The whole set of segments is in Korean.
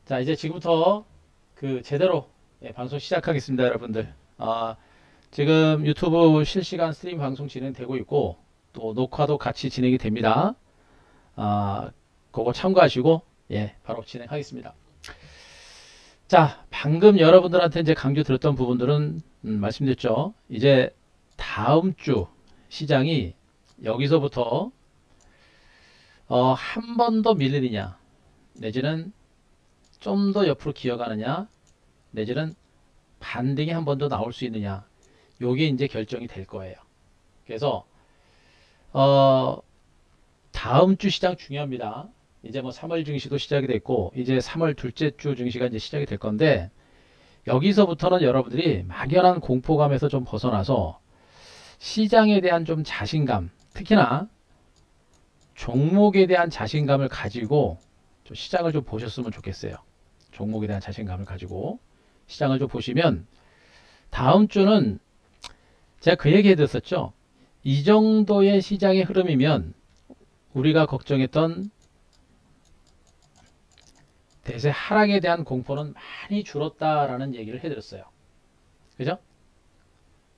자, 이제 지금부터 제대로 방송 시작하겠습니다, 여러분들. 지금 유튜브 실시간 스트림 방송 진행되고 있고, 또 녹화도 같이 진행이 됩니다. 그거 참고하시고, 바로 진행하겠습니다. 자, 방금 여러분들한테 이제 강조 드렸던 부분들은, 말씀드렸죠. 이제 다음 주 시장이 여기서부터, 한 번 더 밀리느냐, 내지는 좀 더 옆으로 기어가느냐, 내지는 반등이 한 번 더 나올 수 있느냐, 요게 이제 결정이 될 거예요. 그래서 다음 주 시장 중요합니다. 이제 뭐 3월 증시도 시작이 됐고, 이제 3월 둘째 주 증시가 이제 시작이 될 건데, 여기서부터는 여러분들이 막연한 공포감에서 좀 벗어나서 시장에 대한 좀 자신감, 특히나 종목에 대한 자신감을 가지고 좀 시장을 좀 보셨으면 좋겠어요. 종목에 대한 자신감을 가지고 시장을 좀 보시면, 다음 주는 제가 그 얘기 해드렸었죠. 이 정도의 시장의 흐름이면 우리가 걱정했던 대세 하락에 대한 공포는 많이 줄었다라는 얘기를 해드렸어요. 그죠?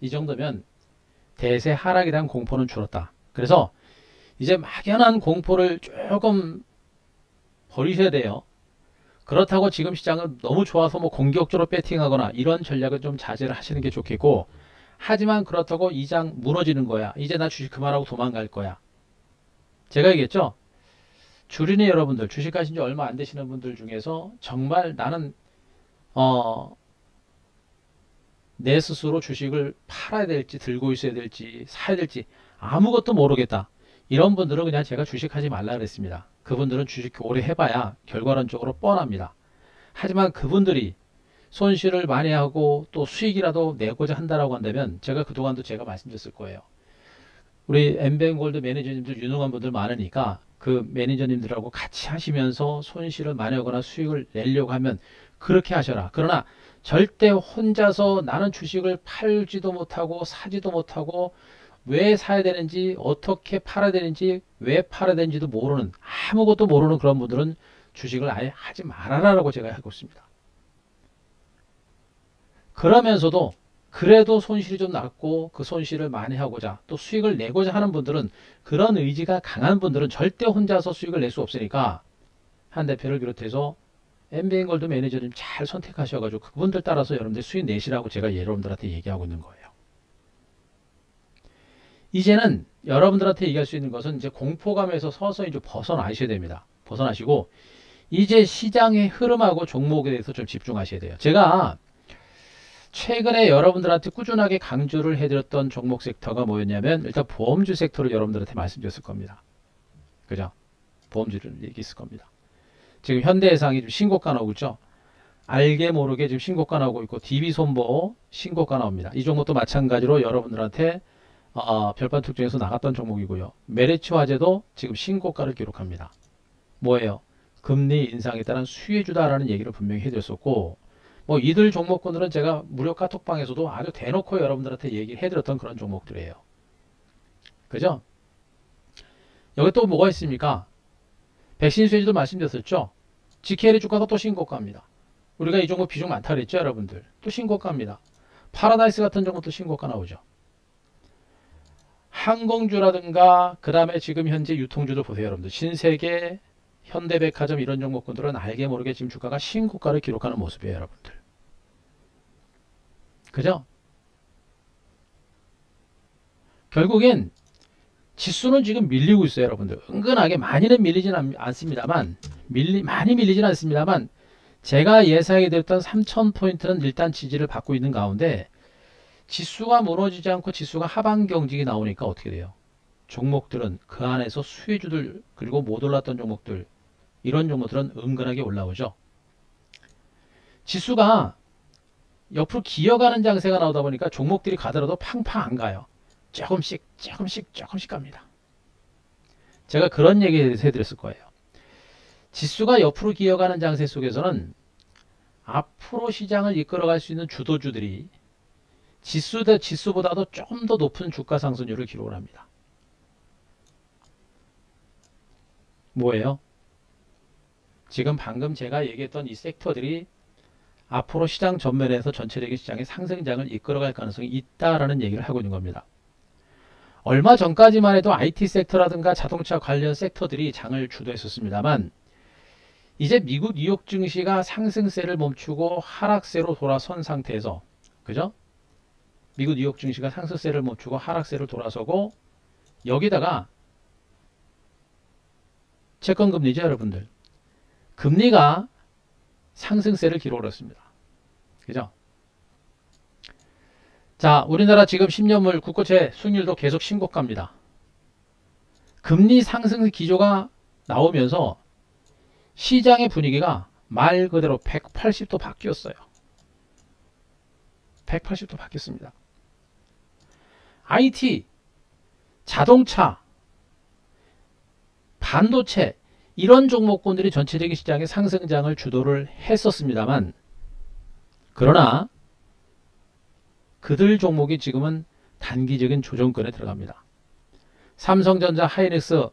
이 정도면 대세 하락에 대한 공포는 줄었다. 그래서 이제 막연한 공포를 조금 버리셔야 돼요. 그렇다고 지금 시장은 너무 좋아서 뭐 공격적으로 배팅하거나 이런 전략은 좀 자제를 하시는 게 좋겠고, 하지만 그렇다고 이 장 무너지는 거야, 이제 나 주식 그만하고 도망갈 거야, 제가 얘기했죠. 주린이 여러분들, 주식 하신 지 얼마 안 되시는 분들 중에서 정말 나는 내 스스로 주식을 팔아야 될지 들고 있어야 될지 사야 될지 아무것도 모르겠다, 이런 분들은 그냥 제가 주식하지 말라 그랬습니다. 그분들은 주식 오래 해봐야 결과론적으로 뻔합니다. 하지만 그분들이 손실을 많이 하고 또 수익이라도 내고자 한다라고 한다면, 제가 그동안도 제가 말씀드렸을 거예요. 우리 엠뱅골드 매니저님들 유능한 분들 많으니까 그 매니저님들하고 같이 하시면서 손실을 많이 하거나 수익을 내려고 하면 그렇게 하셔라. 그러나 절대 혼자서 나는 주식을 팔지도 못하고 사지도 못하고 왜 사야 되는지, 어떻게 팔아야 되는지, 왜 팔아야 되는지도 모르는, 아무것도 모르는 그런 분들은 주식을 아예 하지 말아라라고 제가 하고 있습니다. 그러면서도 그래도 손실이 좀 났고 그 손실을 만회하고자 또 수익을 내고자 하는 분들은, 그런 의지가 강한 분들은 절대 혼자서 수익을 낼 수 없으니까 한 대표를 비롯해서 엠비엔골드 매니저님 잘 선택하셔가지고 그분들 따라서 여러분들 수익 내시라고 제가 여러분들한테 얘기하고 있는 거예요. 이제는 여러분들한테 얘기할 수 있는 것은, 이제 공포감에서 서서히 좀 벗어나셔야 됩니다. 벗어나시고 이제 시장의 흐름하고 종목에 대해서 좀 집중하셔야 돼요. 제가 최근에 여러분들한테 꾸준하게 강조를 해드렸던 종목 섹터가 뭐였냐면, 일단 보험주 섹터를 여러분들한테 말씀드렸을 겁니다. 그죠? 보험주를 얘기했을 겁니다. 지금 현대해상이 좀 신고가 나오고 있죠. 알게 모르게 지금 신고가 나오고 있고, DB손보 신고가 나옵니다. 이 종목도 마찬가지로 여러분들한테 별반 특종에서 나갔던 종목이고요. 메리츠화재도 지금 신고가를 기록합니다. 뭐예요? 금리 인상에 따른 수혜주다라는 얘기를 분명히 해드렸었고, 뭐 이들 종목군들은 제가 무료 카톡방에서도 아주 대놓고 여러분들한테 얘기를 해드렸던 그런 종목들이에요. 그죠? 여기 또 뭐가 있습니까? 백신 수혜주도 말씀드렸었죠. GKL 주가가 또 신고가입니다. 우리가 이 종목 비중 많다 그랬죠, 여러분들. 또 신고가입니다. 파라다이스 같은 종목도 신고가 나오죠. 항공주라든가 그 다음에 지금 현재 유통주도 보세요, 여러분들. 신세계, 현대백화점 이런 종목군들은 알게 모르게 지금 주가가 신고가를 기록하는 모습이에요, 여러분들. 그죠? 결국엔 지수는 지금 밀리고 있어요, 여러분들. 은근하게 많이는 밀리진 않습니다만, 많이 밀리진 않습니다만, 제가 예상해 드렸던 3000포인트는 일단 지지를 받고 있는 가운데, 지수가 무너지지 않고 지수가 하방 경직이 나오니까 어떻게 돼요? 종목들은 그 안에서 수혜주들, 그리고 못 올랐던 종목들, 이런 종목들은 은근하게 올라오죠. 지수가 옆으로 기어가는 장세가 나오다 보니까 종목들이 가더라도 팡팡 안 가요. 조금씩 갑니다. 제가 그런 얘기 해드렸을 거예요. 지수가 옆으로 기어가는 장세 속에서는 앞으로 시장을 이끌어갈 수 있는 주도주들이 지수보다도 좀 더 높은 주가 상승률을 기록을 합니다. 뭐예요? 지금 방금 제가 얘기했던 이 섹터들이 앞으로 시장 전면에서 전체적인 시장의 상승장을 이끌어갈 가능성이 있다라는 얘기를 하고 있는 겁니다. 얼마 전까지만 해도 IT 섹터라든가 자동차 관련 섹터들이 장을 주도했었습니다만 이제 미국 뉴욕 증시가 상승세를 멈추고 하락세로 돌아선 상태에서, 그죠? 미국 뉴욕 증시가 상승세를 멈추고 하락세를 돌아서고 여기다가 채권금리죠, 여러분들. 금리가 상승세를 기록을 했습니다. 그죠? 자, 우리나라 지금 10년물 국고채 수익률도 계속 신고가입니다. 금리 상승 기조가 나오면서 시장의 분위기가 말 그대로 180도 바뀌었어요. 180도 바뀌었습니다. IT, 자동차, 반도체 이런 종목군들이 전체적인 시장의 상승장을 주도를 했었습니다만 그러나 그들 종목이 지금은 단기적인 조정권에 들어갑니다. 삼성전자, 하이닉스,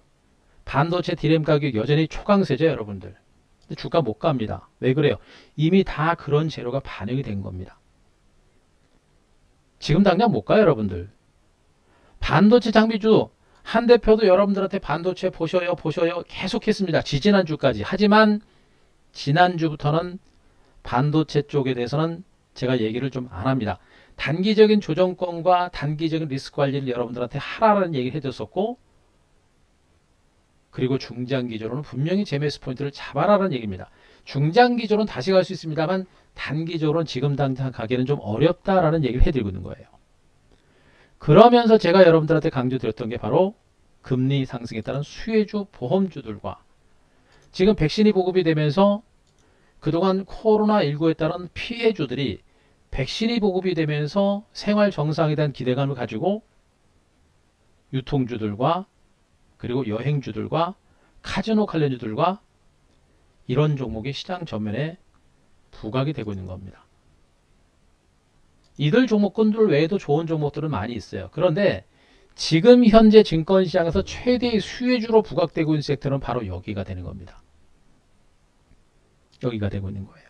반도체 디램 가격 여전히 초강세죠, 여러분들. 근데 주가 못 갑니다. 왜 그래요? 이미 다 그런 재료가 반영이 된 겁니다. 지금 당장 못 가요, 여러분들. 반도체 장비주 한 대표도 여러분들한테 반도체 보셔요 계속했습니다. 지지난주까지. 하지만 지난주부터는 반도체 쪽에 대해서는 제가 얘기를 좀 안 합니다. 단기적인 조정권과 단기적인 리스크 관리를 여러분들한테 하라는 얘기를 해줬었고, 그리고 중장기적으로는 분명히 재매수 포인트를 잡아라는 얘기입니다. 중장기적으로는 다시 갈 수 있습니다만 단기적으로는 지금 당장 가기는 좀 어렵다라는 얘기를 해드리고 있는 거예요. 그러면서 제가 여러분들한테 강조드렸던 게 바로 금리 상승에 따른 수혜주 보험주들과 지금 백신이 보급이 되면서 그동안 코로나19에 따른 피해주들이 백신이 보급이 되면서 생활 정상에 대한 기대감을 가지고 유통주들과 그리고 여행주들과 카지노 관련주들과 이런 종목이 시장 전면에 부각이 되고 있는 겁니다. 이들 종목군들 외에도 좋은 종목들은 많이 있어요. 그런데 지금 현재 증권시장에서 최대의 수혜주로 부각되고 있는 섹터는 바로 여기가 되는 겁니다. 여기가 되고 있는 거예요.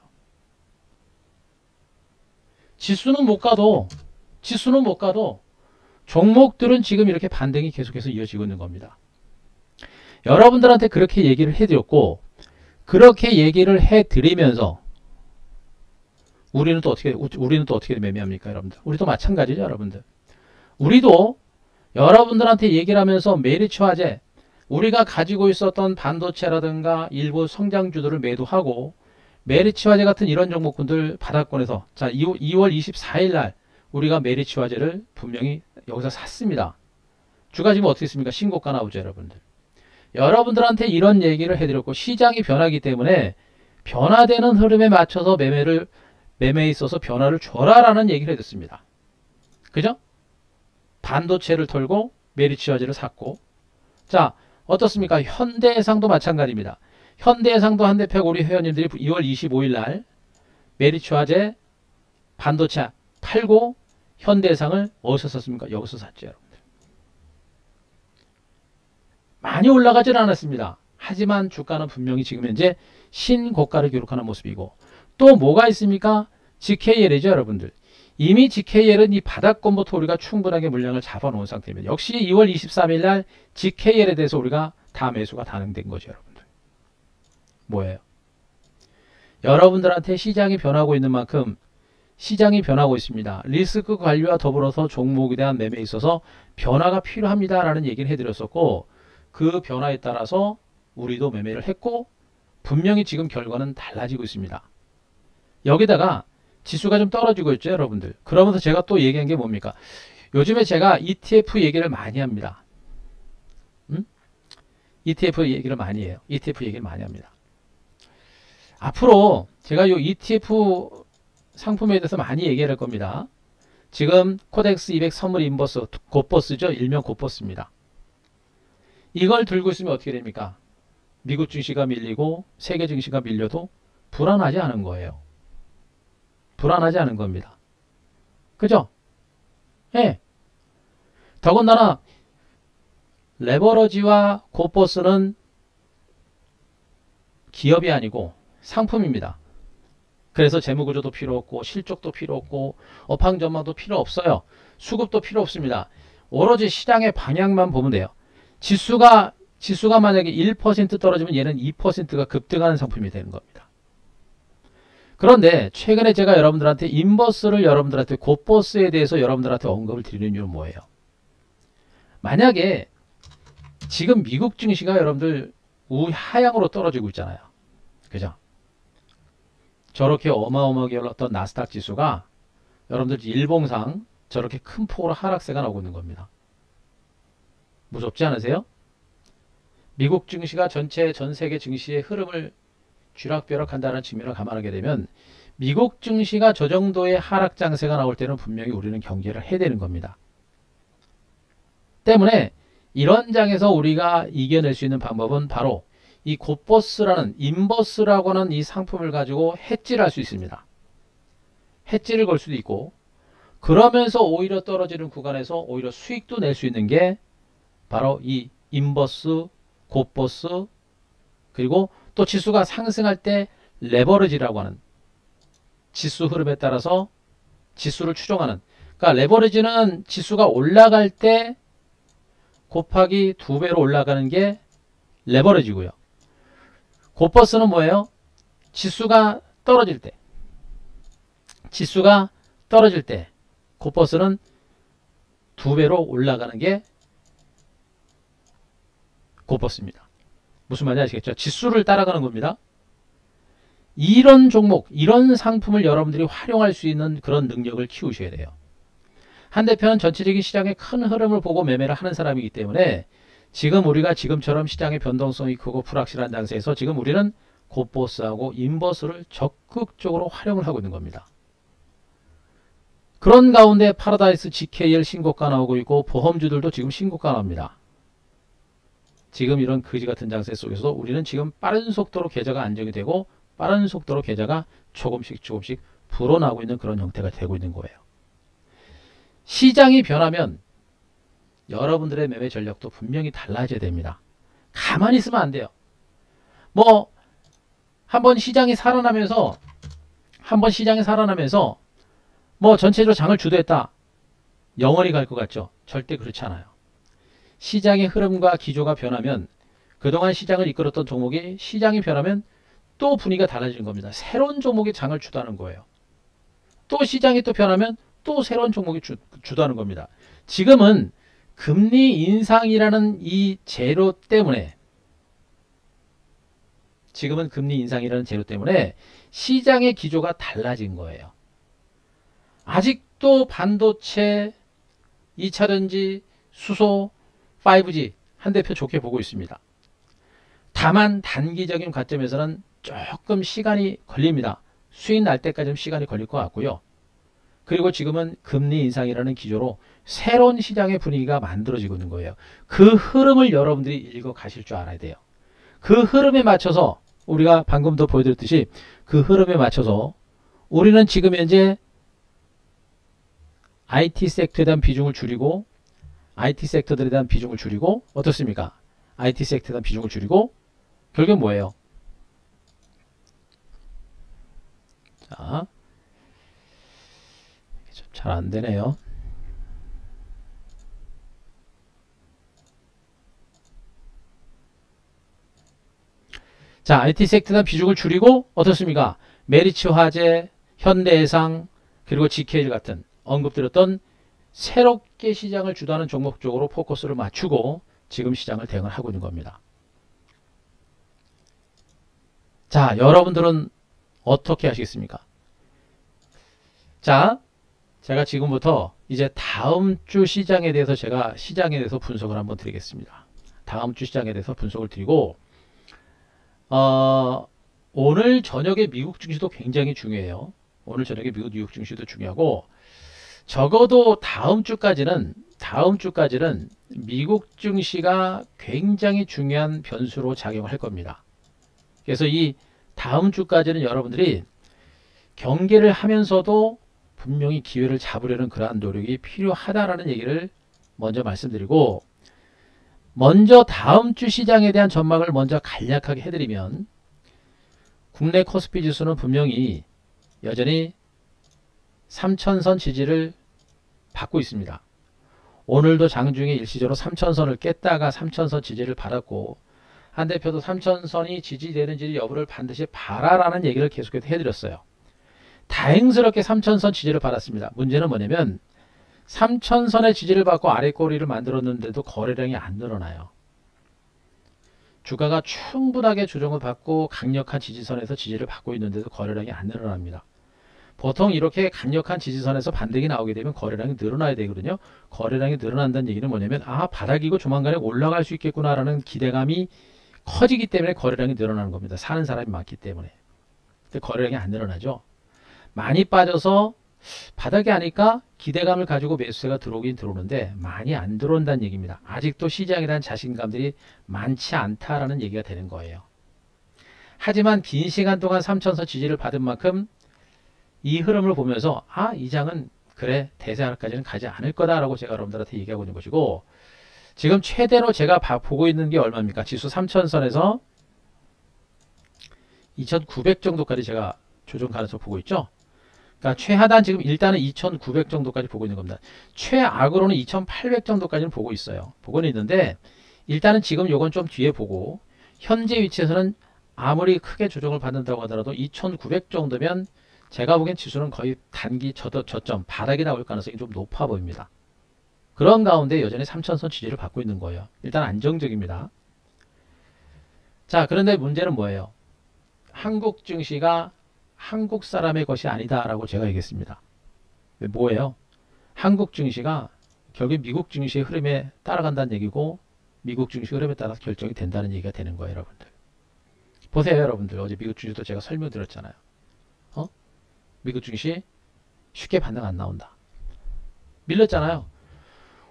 지수는 못 가도 종목들은 지금 이렇게 반등이 계속해서 이어지고 있는 겁니다. 여러분들한테 그렇게 얘기를 해드렸고, 그렇게 얘기를 해드리면서 우리는 또 어떻게 매매합니까, 여러분들? 우리도 마찬가지죠, 여러분들. 우리도 여러분들한테 얘기를 하면서 메리츠 화재, 우리가 가지고 있었던 반도체라든가 일부 성장주들을 매도하고 메리츠 화재 같은 이런 종목군들 바닥권에서, 자, 2월 24일 날 우리가 메리츠 화재를 분명히 여기서 샀습니다. 주가 지금 어떻게 있습니까? 신고가 나오죠, 여러분들. 여러분들한테 이런 얘기를 해드렸고, 시장이 변하기 때문에 변화되는 흐름에 맞춰서 매매에 있어서 변화를 줘라라는 얘기를 해줬습니다. 그죠? 반도체를 털고 메리츠 화재를 샀고, 자, 어떻습니까? 현대해상도 마찬가지입니다. 현대해상도 한 대 패고 우리 회원님들이 2월 25일 날 메리츠 화재 반도체 팔고 현대해상을 어디서 샀습니까? 여기서 샀죠, 여러분들. 많이 올라가지는 않았습니다. 하지만 주가는 분명히 지금 현재 신고가를 기록하는 모습이고, 또 뭐가 있습니까? GKL이죠, 여러분들. 이미 GKL은 이 바닥권부터 우리가 충분하게 물량을 잡아놓은 상태입니다. 역시 2월 23일 날 GKL에 대해서 우리가 다 매수가 단행된 거죠, 여러분들. 뭐예요? 여러분들한테 시장이 변하고 있는 만큼 시장이 변하고 있습니다. 리스크 관리와 더불어서 종목에 대한 매매에 있어서 변화가 필요합니다라는 얘기를 해드렸었고, 그 변화에 따라서 우리도 매매를 했고, 분명히 지금 결과는 달라지고 있습니다. 여기다가 지수가 좀 떨어지고 있죠, 여러분들. 그러면서 제가 또 얘기한 게 뭡니까? 요즘에 제가 ETF 얘기를 많이 합니다. ETF 얘기를 많이 해요. ETF 얘기를 많이 합니다. 앞으로 제가 이 ETF 상품에 대해서 많이 얘기할 겁니다. 지금 코덱스 200 선물 인버스, 곧버스죠. 일명 곧버스입니다. 이걸 들고 있으면 어떻게 됩니까? 미국 증시가 밀리고 세계 증시가 밀려도 불안하지 않은 거예요. 불안하지 않은 겁니다. 그죠? 예. 더군다나 레버러지와 곧버스는 기업이 아니고 상품입니다. 그래서 재무구조도 필요 없고 실적도 필요 없고 업황 전망도 필요 없어요. 수급도 필요 없습니다. 오로지 시장의 방향만 보면 돼요. 지수가 만약에 1% 떨어지면 얘는 2%가 급등하는 상품이 되는 겁니다. 그런데 최근에 제가 여러분들한테 인버스를 여러분들한테 곧버스에 대해서 여러분들한테 언급을 드리는 이유는 뭐예요? 만약에 지금 미국 증시가 여러분들 우하향으로 떨어지고 있잖아요. 그죠? 저렇게 어마어마하게 올랐던 나스닥 지수가 여러분들 일봉상 저렇게 큰 폭으로 하락세가 나오고 있는 겁니다. 무섭지 않으세요? 미국 증시가 전체 전 세계 증시의 흐름을 쥐락펴락한다는 측면을 감안하게 되면 미국 증시가 저 정도의 하락 장세가 나올 때는 분명히 우리는 경계를 해야 되는 겁니다. 때문에 이런 장에서 우리가 이겨낼 수 있는 방법은 바로 이 곧버스라는 인버스라고 하는 이 상품을 가지고 hedge를 할 수 있습니다. hedge를 걸 수도 있고 그러면서 오히려 떨어지는 구간에서 오히려 수익도 낼 수 있는 게 바로 이 인버스, 곧버스 그리고 또 지수가 상승할 때 레버리지라고 하는 지수 흐름에 따라서 지수를 추종하는 그러니까 레버리지는 지수가 올라갈 때 곱하기 2배로 올라가는 게 레버리지고요. 곧버스는 뭐예요? 지수가 떨어질 때 곧버스는 2배로 올라가는 게 곧버스입니다. 무슨 말인지 아시겠죠? 지수를 따라가는 겁니다. 이런 종목, 이런 상품을 여러분들이 활용할 수 있는 그런 능력을 키우셔야 돼요. 한 대표는 전체적인 시장의 큰 흐름을 보고 매매를 하는 사람이기 때문에 지금 우리가 지금처럼 시장의 변동성이 크고 불확실한 장세에서 지금 우리는 곧버스하고 인버스를 적극적으로 활용을 하고 있는 겁니다. 그런 가운데 파라다이스 GKL 신고가 나오고 있고 보험주들도 지금 신고가 나옵니다. 지금 이런 거지 같은 장세 속에서 우리는 지금 빠른 속도로 계좌가 안정이 되고 빠른 속도로 계좌가 조금씩 불어나고 있는 그런 형태가 되고 있는 거예요. 시장이 변하면 여러분들의 매매 전략도 분명히 달라져야 됩니다. 가만히 있으면 안 돼요. 뭐 한번 시장이 살아나면서 뭐 전체적으로 장을 주도했다. 영원히 갈 것 같죠? 절대 그렇지 않아요. 시장의 흐름과 기조가 변하면 그동안 시장을 이끌었던 종목이 시장이 변하면 또 분위기가 달라지는 겁니다. 새로운 종목이 장을 주도하는 거예요. 또 시장이 또 변하면 또 새로운 종목이 주도하는 겁니다. 지금은 금리 인상이라는 이 재료 때문에 시장의 기조가 달라진 거예요. 아직도 반도체, 2차전지, 수소, 5G 한 대표 좋게 보고 있습니다. 다만 단기적인 관점에서는 조금 시간이 걸립니다. 수익 날 때까지는 시간이 걸릴 것 같고요. 그리고 지금은 금리 인상이라는 기조로 새로운 시장의 분위기가 만들어지고 있는 거예요. 그 흐름을 여러분들이 읽어 가실 줄 알아야 돼요. 그 흐름에 맞춰서 우리가 방금도 보여드렸듯이 그 흐름에 맞춰서 우리는 지금 현재 IT 섹터에 대한 비중을 줄이고 IT 섹터들에 대한 비중을 줄이고 어떻습니까? IT 섹터에 대한 비중을 줄이고 결국은 뭐예요? 자, 잘 안 되네요. 자, IT 섹터에 대한 비중을 줄이고 어떻습니까? 메리츠 화재, 현대해상 그리고 GKL 같은 언급드렸던 새롭게 시장을 주도하는 종목 쪽으로 포커스를 맞추고 지금 시장을 대응을 하고 있는 겁니다. 자, 여러분들은 어떻게 하시겠습니까? 자, 제가 지금부터 이제 다음 주 시장에 대해서 분석을 한번 드리겠습니다. 다음 주 시장에 대해서 분석을 드리고 오늘 저녁에 미국 증시도 굉장히 중요해요. 오늘 저녁에 미국 증시도 중요하고 적어도 다음 주까지는 미국 증시가 굉장히 중요한 변수로 작용을 할 겁니다. 그래서 이 다음 주까지는 여러분들이 경계를 하면서도 분명히 기회를 잡으려는 그러한 노력이 필요하다라는 얘기를 먼저 말씀드리고 먼저 다음 주 시장에 대한 전망을 먼저 간략하게 해드리면 국내 코스피 지수는 분명히 여전히 3000선 지지를 받고 있습니다. 오늘도 장중에 일시적으로 3000선을 깼다가 3000선 지지를 받았고, 한 대표도 3000선이 지지되는지 여부를 반드시 봐라라는 얘기를 계속해서 해드렸어요. 다행스럽게 3000선 지지를 받았습니다. 문제는 뭐냐면 3000선의 지지를 받고 아래 꼬리를 만들었는데도 거래량이 안 늘어나요. 주가가 충분하게 조정을 받고 강력한 지지선에서 지지를 받고 있는데도 거래량이 안 늘어납니다. 보통 이렇게 강력한 지지선에서 반등이 나오게 되면 거래량이 늘어나야 되거든요. 거래량이 늘어난다는 얘기는 뭐냐면 바닥이고 조만간에 올라갈 수 있겠구나라는 기대감이 커지기 때문에 거래량이 늘어나는 겁니다. 사는 사람이 많기 때문에. 근데 거래량이 안 늘어나죠. 많이 빠져서 바닥이 아니까 기대감을 가지고 매수세가 들어오긴 들어오는데 많이 안 들어온다는 얘기입니다. 아직도 시장에 대한 자신감들이 많지 않다라는 얘기가 되는 거예요. 하지만 긴 시간 동안 3000선 지지를 받은 만큼 이 흐름을 보면서 이 장은 그래 대세하락까지는 가지 않을 거다라고 제가 여러분들한테 얘기하고 있는 것이고, 지금 최대로 제가 보고 있는 게 얼마입니까? 지수 3000선에서 2900 정도까지 제가 조정 가능성 보고 있죠. 그러니까 최하단 지금 일단은 2900 정도까지 보고 있는 겁니다. 최악으로는 2800 정도까지는 보고 있어요. 보고는 있는데 일단은 지금 요건 좀 뒤에 보고, 현재 위치에서는 아무리 크게 조정을 받는다고 하더라도 2900 정도면 제가 보기엔 지수는 거의 단기 저점 바닥이 나올 가능성이 좀 높아 보입니다. 그런 가운데 여전히 3000선 지지를 받고 있는 거예요. 일단 안정적입니다. 자, 그런데 문제는 뭐예요? 한국 증시가 한국 사람의 것이 아니다라고 제가 얘기했습니다. 뭐예요? 한국 증시가 결국 미국 증시의 흐름에 따라간다는 얘기고, 미국 증시 흐름에 따라서 결정이 된다는 얘기가 되는 거예요, 여러분들. 보세요, 여러분들. 어제 미국 증시도 제가 설명드렸잖아요. 미국 증시 쉽게 반등 안 나온다. 밀렸잖아요.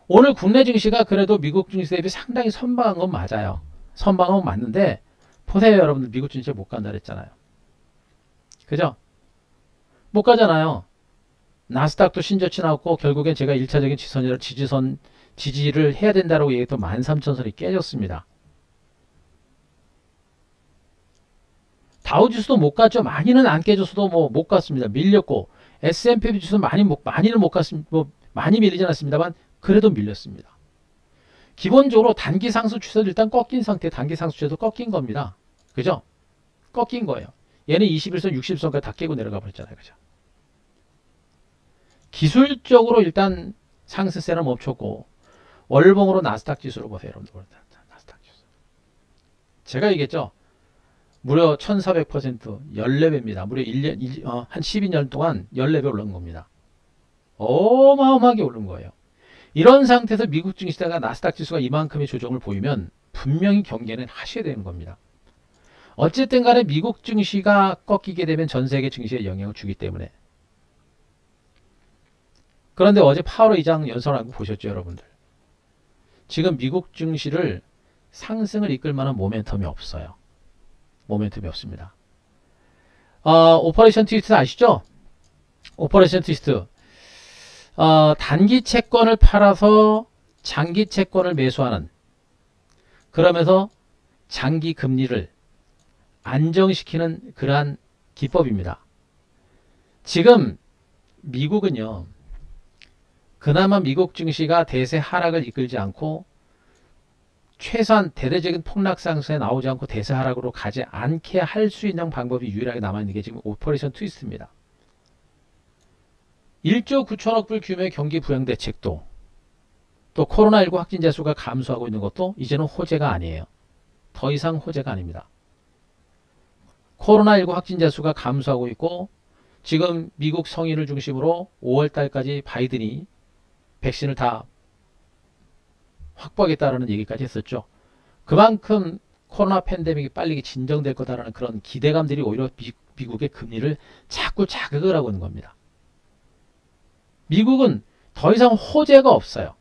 오늘 국내 증시가 그래도 미국 증시 대비 상당히 선방한 건 맞아요. 선방한 건 맞는데 보세요, 여러분들. 미국 증시 못 간다 그랬잖아요. 그죠? 못 가잖아요. 나스닥도 신저치 나왔고 결국엔 제가 1차적인 지지를 해야 된다고 얘기했던 13000선이 깨졌습니다. 다우지수도 못 갔죠. 많이는 안 깨졌어도 못 갔습니다. 밀렸고, S&P 지수도 많이는 못 갔습니다. 많이 밀리지 않았습니다만 그래도 밀렸습니다. 기본적으로 단기 상승 추세도 일단 꺾인 상태, 단기 상승 추세도 꺾인 겁니다. 그죠? 꺾인 거예요. 얘는 21선, 60선까지 다 깨고 내려가 버렸잖아요. 그죠? 기술적으로 일단 상승세는 멈췄고, 월봉으로 나스닥 지수로 보세요. 여러분들. 나스닥 지수. 제가 얘기했죠. 무려 1400% 14배입니다. 무려 1년, 한 12년 동안 14배 오른 겁니다. 어마어마하게 오른 거예요. 이런 상태에서 미국 증시다가 나스닥 지수가 이만큼의 조정을 보이면 분명히 경계는 하셔야 되는 겁니다. 어쨌든 간에 미국 증시가 꺾이게 되면 전 세계 증시에 영향을 주기 때문에. 그런데 어제 파월 의장 연설한 거 보셨죠, 여러분들? 지금 미국 증시를 상승을 이끌 만한 모멘텀이 없어요. 모멘텀이 없습니다. 오퍼레이션 트위스트 아시죠? 오퍼레이션 트위스트. 단기 채권을 팔아서 장기 채권을 매수하는, 그러면서 장기 금리를 안정시키는 그러한 기법입니다. 지금 미국은요, 그나마 미국 증시가 대세 하락을 이끌지 않고 최소한 대대적인 폭락 상승에 나오지 않고 대세 하락으로 가지 않게 할 수 있는 방법이 유일하게 남아있는 게 지금 오퍼레이션 트위스트입니다. 1조 9천억 불 규모의 경기 부양 대책도, 또 코로나19 확진자 수가 감소하고 있는 것도 이제는 호재가 아니에요. 더 이상 호재가 아닙니다. 코로나19 확진자 수가 감소하고 있고, 지금 미국 성인을 중심으로 5월달까지 바이든이 백신을 다 확보하겠다라는 얘기까지 했었죠. 그만큼 코로나 팬데믹이 빨리 진정될 거다라는 그런 기대감들이 오히려 미국의 금리를 자꾸 자극을 하고 있는 겁니다. 미국은 더 이상 호재가 없어요.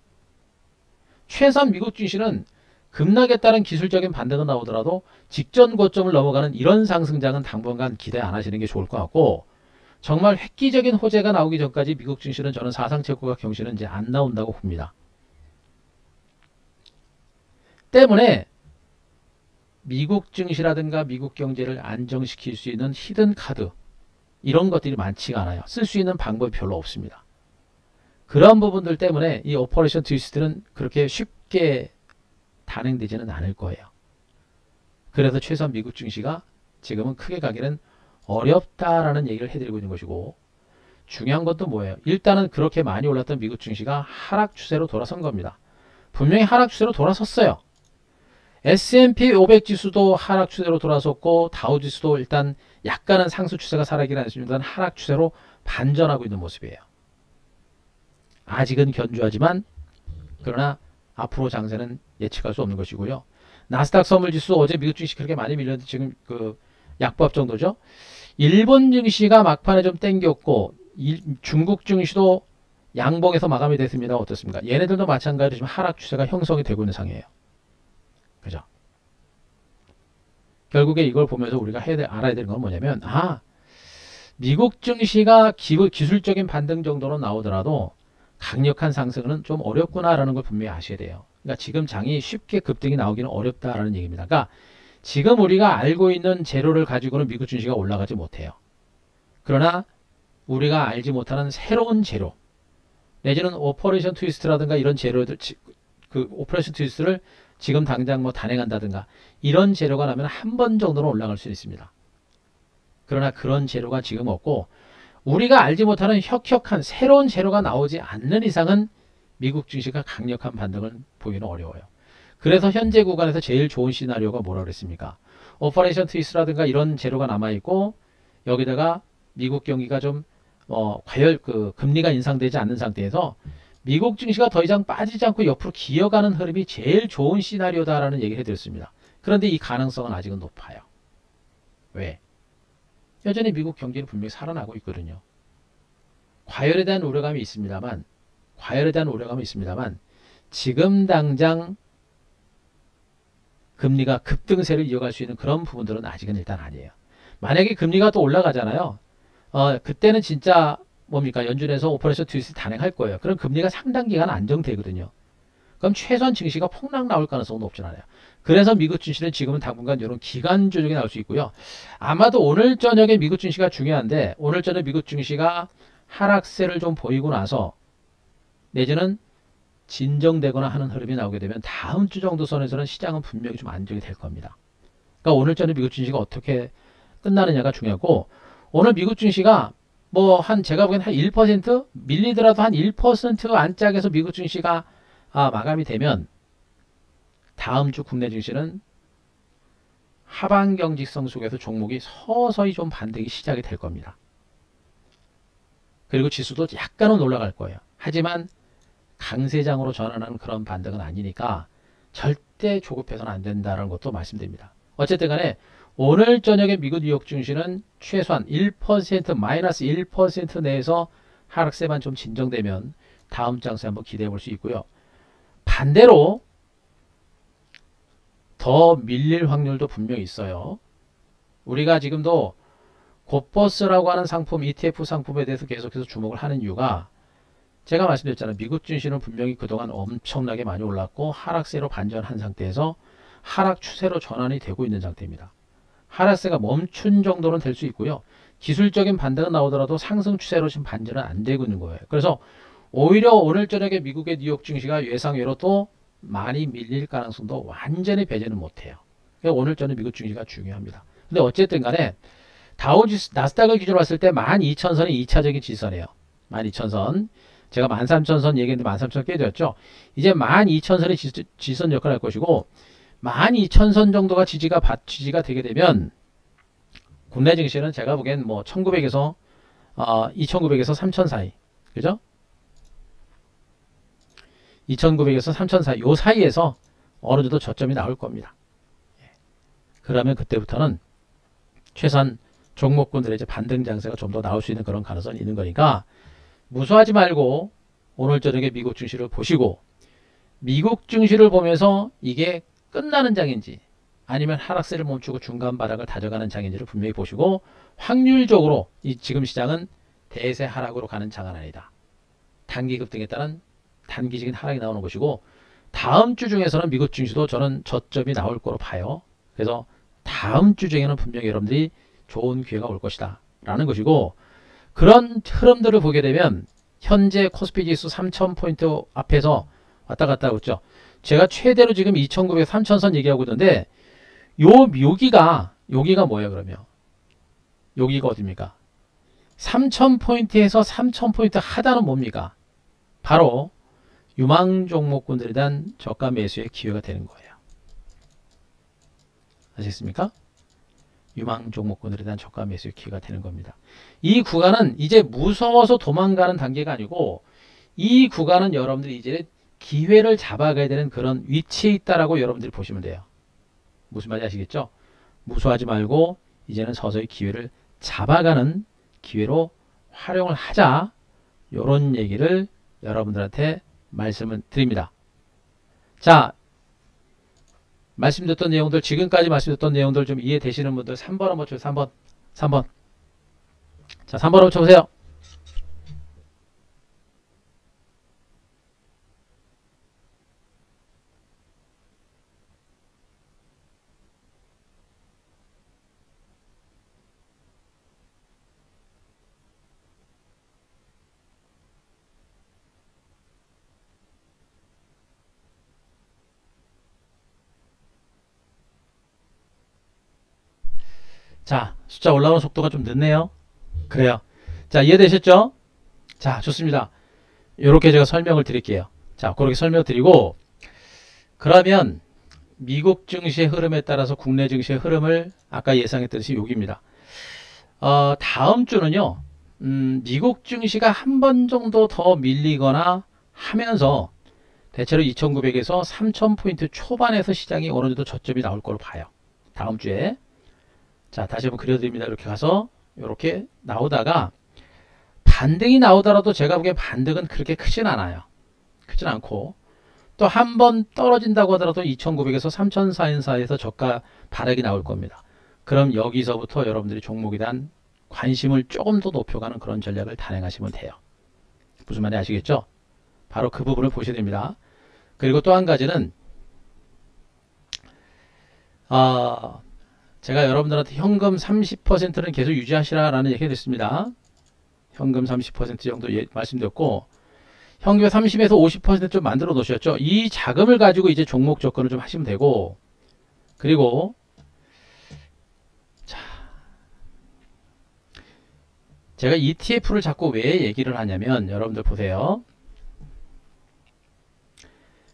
최소한 미국 증시는 급락에 따른 기술적인 반등은 나오더라도 직전 고점을 넘어가는 이런 상승장은 당분간 기대 안 하시는 게 좋을 것 같고, 정말 획기적인 호재가 나오기 전까지 미국 증시는 저는 사상 최고가 경신은 이제 안 나온다고 봅니다. 때문에 미국 증시라든가 미국 경제를 안정시킬 수 있는 히든 카드 이런 것들이 많지가 않아요. 쓸 수 있는 방법이 별로 없습니다. 그런 부분들 때문에 이 오퍼레이션 트위스트는 그렇게 쉽게 단행되지는 않을 거예요. 그래서 최소한 미국 증시가 지금은 크게 가기는 어렵다라는 얘기를 해드리고 있는 것이고, 중요한 것도 뭐예요? 일단은 그렇게 많이 올랐던 미국 증시가 하락 추세로 돌아선 겁니다. 분명히 하락 추세로 돌아섰어요. S&P 500 지수도 하락 추세로 돌아섰고, 다우 지수도 일단 약간은 상승 추세가 살아있긴 하지만 하락 추세로 반전하고 있는 모습이에요. 아직은 견조하지만 그러나 앞으로 장세는 예측할 수 없는 것이고요. 나스닥 선물 지수 어제 미국 증시 그렇게 많이 밀렸는데 지금 그 약보합 정도죠. 일본 증시가 막판에 좀 땡겼고 중국 증시도 양봉에서 마감이 됐습니다. 어떻습니까? 얘네들도 마찬가지로 지금 하락 추세가 형성이 되고 있는 상황이에요. 그죠? 결국에 이걸 보면서 우리가 알아야 되는 건 뭐냐면, 미국 증시가 기술적인 반등 정도로 나오더라도 강력한 상승은 좀 어렵구나라는 걸 분명히 아셔야 돼요. 그러니까 지금 장이 쉽게 급등이 나오기는 어렵다라는 얘기입니다. 그러니까 지금 우리가 알고 있는 재료를 가지고는 미국 증시가 올라가지 못해요. 그러나 우리가 알지 못하는 새로운 재료, 내지는 오퍼레이션 트위스트라든가 이런 재료들, 그 오퍼레이션 트위스트를 지금 당장 뭐 단행한다든가 이런 재료가 나면 한 번 정도는 올라갈 수 있습니다. 그러나 그런 재료가 지금 없고, 우리가 알지 못하는 혁혁한 새로운 재료가 나오지 않는 이상은 미국 증시가 강력한 반등을 보기는 어려워요. 그래서 현재 구간에서 제일 좋은 시나리오가 뭐라 그랬습니까? 오퍼레이션 트위스트라든가 이런 재료가 남아있고, 여기다가 미국 경기가 좀 금리가 인상되지 않는 상태에서 미국 증시가 더 이상 빠지지 않고 옆으로 기어가는 흐름이 제일 좋은 시나리오다라는 얘기를 해드렸습니다. 그런데 이 가능성은 아직은 높아요. 왜? 여전히 미국 경제는 분명히 살아나고 있거든요. 과열에 대한 우려감이 있습니다만 지금 당장 금리가 급등세를 이어갈 수 있는 그런 부분들은 아직은 일단 아니에요. 만약에 금리가 또 올라가잖아요. 그때는 진짜 뭡니까? 연준에서 오퍼레이션 트위스트 단행할 거예요. 그럼 금리가 상당 기간 안정되거든요. 그럼 최소한 증시가 폭락 나올 가능성은 높진 않아요. 그래서 미국 증시는 지금은 당분간 이런 기간 조정이 나올 수 있고요. 아마도 오늘 저녁에 미국 증시가 중요한데, 오늘 저녁 미국 증시가 하락세를 좀 보이고 나서 내지는 진정되거나 하는 흐름이 나오게 되면 다음 주 정도 선에서는 시장은 분명히 좀 안정이 될 겁니다. 그러니까 오늘 저녁 미국 증시가 어떻게 끝나느냐가 중요하고, 오늘 미국 증시가 제가 보기엔 한 1% 밀리더라도 한 1% 안짝에서 미국 증시가 마감이 되면 다음 주 국내 증시는 하반경 직선 속에서 종목이 서서히 좀 반등이 시작이 될 겁니다. 그리고 지수도 약간은 올라갈 거예요. 하지만 강세장으로 전환하는 그런 반등은 아니니까 절대 조급해서는 안 된다는 것도 말씀드립니다. 어쨌든 간에 오늘 저녁에 미국 뉴욕 증시는 최소한 1% 마이너스 1% 내에서 하락세만 좀 진정되면 다음 장세 한번 기대해 볼 수 있고요. 반대로 더 밀릴 확률도 분명히 있어요. 우리가 지금도 고퍼스라고 하는 상품, ETF 상품에 대해서 계속해서 주목을 하는 이유가, 제가 말씀드렸잖아요. 미국 증시는 분명히 그동안 엄청나게 많이 올랐고 하락세로 반전한 상태에서 하락 추세로 전환이 되고 있는 상태입니다. 하락세가 멈춘 정도는 될 수 있고요. 기술적인 반등은 나오더라도 상승 추세로 지금 반전은 안 되고 있는 거예요. 그래서 오히려 오늘 저녁에 미국의 뉴욕 증시가 예상외로 또 많이 밀릴 가능성도 완전히 배제는 못해요. 그러니까 오늘 저녁 미국 증시가 중요합니다. 근데 어쨌든 간에 다우지수, 나스닥을 기준으로 봤을 때 12,000선이 2차적인 지선이에요. 12,000선. 제가 13,000선 얘기했는데 13,000선 깨졌죠. 이제 12,000선이 지선 역할을 할 것이고, 12,000선 정도가 지지가 되게 되면 국내 증시는 제가 보기엔 1900에서 2900에서 3000 사이, 그죠? 2900에서 3000 사이, 요 사이에서 어느 정도 저점이 나올 겁니다. 그러면 그때부터는 최소한 종목군들의 이제 반등 장세가 좀 더 나올 수 있는 그런 가능성이 있는 거니까 무서워하지 말고 오늘 저녁에 미국 증시를 보시고, 미국 증시를 보면서 이게 끝나는 장인지 아니면 하락세를 멈추고 중간 바닥을 다져가는 장인지를 분명히 보시고, 확률적으로 이 지금 시장은 대세 하락으로 가는 장은 아니다. 단기 급등에 따른 단기적인 하락이 나오는 것이고, 다음 주 중에서는 미국 증시도 저는 저점이 나올 거로 봐요. 그래서 다음 주 중에는 분명히 여러분들이 좋은 기회가 올 것이다 라는 것이고, 그런 흐름들을 보게 되면 현재 코스피 지수 3000포인트 앞에서 왔다 갔다 하고 있죠. 제가 최대로 지금 2900, 3000선 얘기하고 있는데 여기가 뭐예요 그러면? 여기가 어딥니까? 3000포인트에서 3000포인트 하단은 뭡니까? 바로 유망 종목군들에 대한 저가 매수의 기회가 되는 거예요. 아시겠습니까? 유망 종목군들에 대한 저가 매수의 기회가 되는 겁니다. 이 구간은 이제 무서워서 도망가는 단계가 아니고, 이 구간은 여러분들이 이제 기회를 잡아가야 되는 그런 위치에 있다라고 여러분들이 보시면 돼요. 무슨 말인지 아시겠죠? 무서워하지 말고 이제는 서서히 기회를 잡아가는 기회로 활용을 하자, 이런 얘기를 여러분들한테 말씀을 드립니다. 자, 말씀드렸던 내용들, 지금까지 말씀드렸던 내용들 좀 이해되시는 분들 3번 한번 쳐보세요. 3번. 자, 3번 한번 쳐보세요. 자, 숫자 올라오는 속도가 좀 늦네요. 그래요. 자, 이해되셨죠? 자, 좋습니다. 이렇게 제가 설명을 드릴게요. 자, 그렇게 설명을 드리고, 그러면 미국 증시의 흐름에 따라서 국내 증시의 흐름을 아까 예상했듯이 여기입니다. 다음 주는요, 미국 증시가 한 번 정도 더 밀리거나 하면서 대체로 2900에서 3000포인트 초반에서 시장이 어느 정도 저점이 나올 거로 봐요. 다음 주에. 자, 다시 한번 그려드립니다. 이렇게 가서 이렇게 나오다가 반등이 나오더라도 제가 보기엔 반등은 그렇게 크진 않아요. 크진 않고, 또 한 번 떨어진다고 하더라도 2900에서 3000 사이에서 저가 바닥이 나올 겁니다. 그럼 여기서부터 여러분들이 종목에 대한 관심을 조금 더 높여가는 그런 전략을 단행하시면 돼요. 무슨 말인지 아시겠죠? 바로 그 부분을 보셔야 됩니다. 그리고 또 한 가지는 제가 여러분들한테 현금 30%는 계속 유지하시라라는 얘기가 됐습니다. 현금 30% 정도 말씀드렸고, 현금 30에서 50% 좀 만들어 놓으셨죠. 이 자금을 가지고 이제 종목 접근을 좀 하시면 되고, 그리고 자, 제가 ETF를 자꾸 왜 얘기를 하냐면, 여러분들 보세요.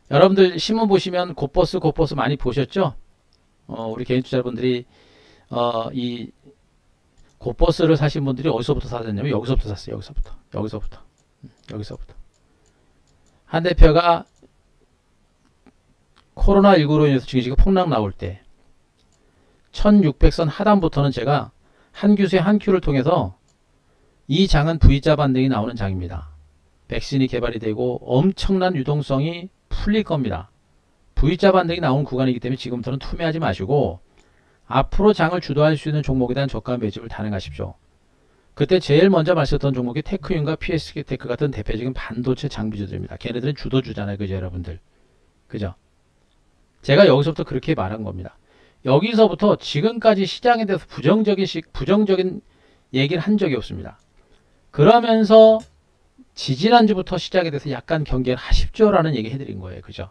여러분들 신문 보시면 곧버스 많이 보셨죠? 우리 개인 투자분들이 이 곧버스를 사신 분들이 어디서부터 사셨냐면 여기서부터 샀어요. 여기서부터. 한 대표가 코로나19로 인해서 증시가 폭락 나올 때 1600선 하단부터는 제가 한 규수의 한 큐를 통해서 이 장은 V자 반등이 나오는 장입니다. 백신이 개발이 되고 엄청난 유동성이 풀릴 겁니다. V자 반등이 나오는 구간이기 때문에 지금부터는 투매하지 마시고 앞으로 장을 주도할 수 있는 종목에 대한 저가 매집을 단행하십시오. 그때 제일 먼저 말씀드렸던 종목이 테크윤과 PSK테크 같은 대표적인 반도체 장비주들입니다. 걔네들은 주도주잖아요. 그죠, 여러분들? 그죠? 제가 여기서부터 그렇게 말한 겁니다. 여기서부터 지금까지 시장에 대해서 부정적인 얘기를 한 적이 없습니다. 그러면서 지지난주부터 시장에 대해서 약간 경계를 하십시오라는 얘기 해드린 거예요. 그죠?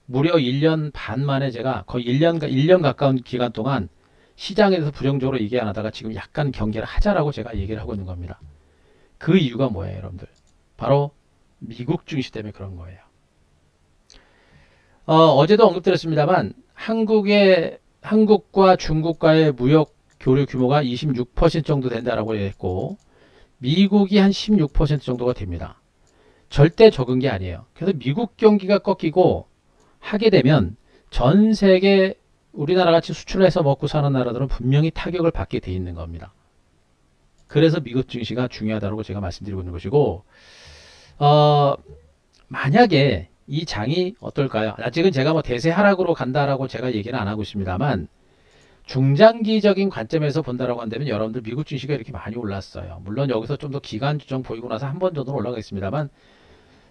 무려 1년 반 만에 제가 거의 1년 가까운 기간 동안 시장에 대해서 부정적으로 얘기 안 하다가 지금 약간 경계를 하자라고 제가 얘기를 하고 있는 겁니다. 그 이유가 뭐예요, 여러분들? 바로 미국 증시 때문에 그런 거예요. 어제도 언급드렸습니다만 한국과 중국과의 무역 교류 규모가 26% 정도 된다라고 했고 미국이 한 16% 정도가 됩니다. 절대 적은 게 아니에요. 그래서 미국 경기가 꺾이고 하게 되면 전 세계 우리나라 같이 수출해서 먹고 사는 나라들은 분명히 타격을 받게 돼 있는 겁니다. 그래서 미국 증시가 중요하다고 제가 말씀드리고 있는 것이고, 만약에 이 장이 어떨까요? 아직은 제가 뭐 대세 하락으로 간다라고 제가 얘기는 안 하고 있습니다만 중장기적인 관점에서 본다라고 한다면 여러분들 미국 증시가 이렇게 많이 올랐어요. 물론 여기서 좀 더 기간 조정 보이고 나서 한 번 정도는 올라가겠습니다만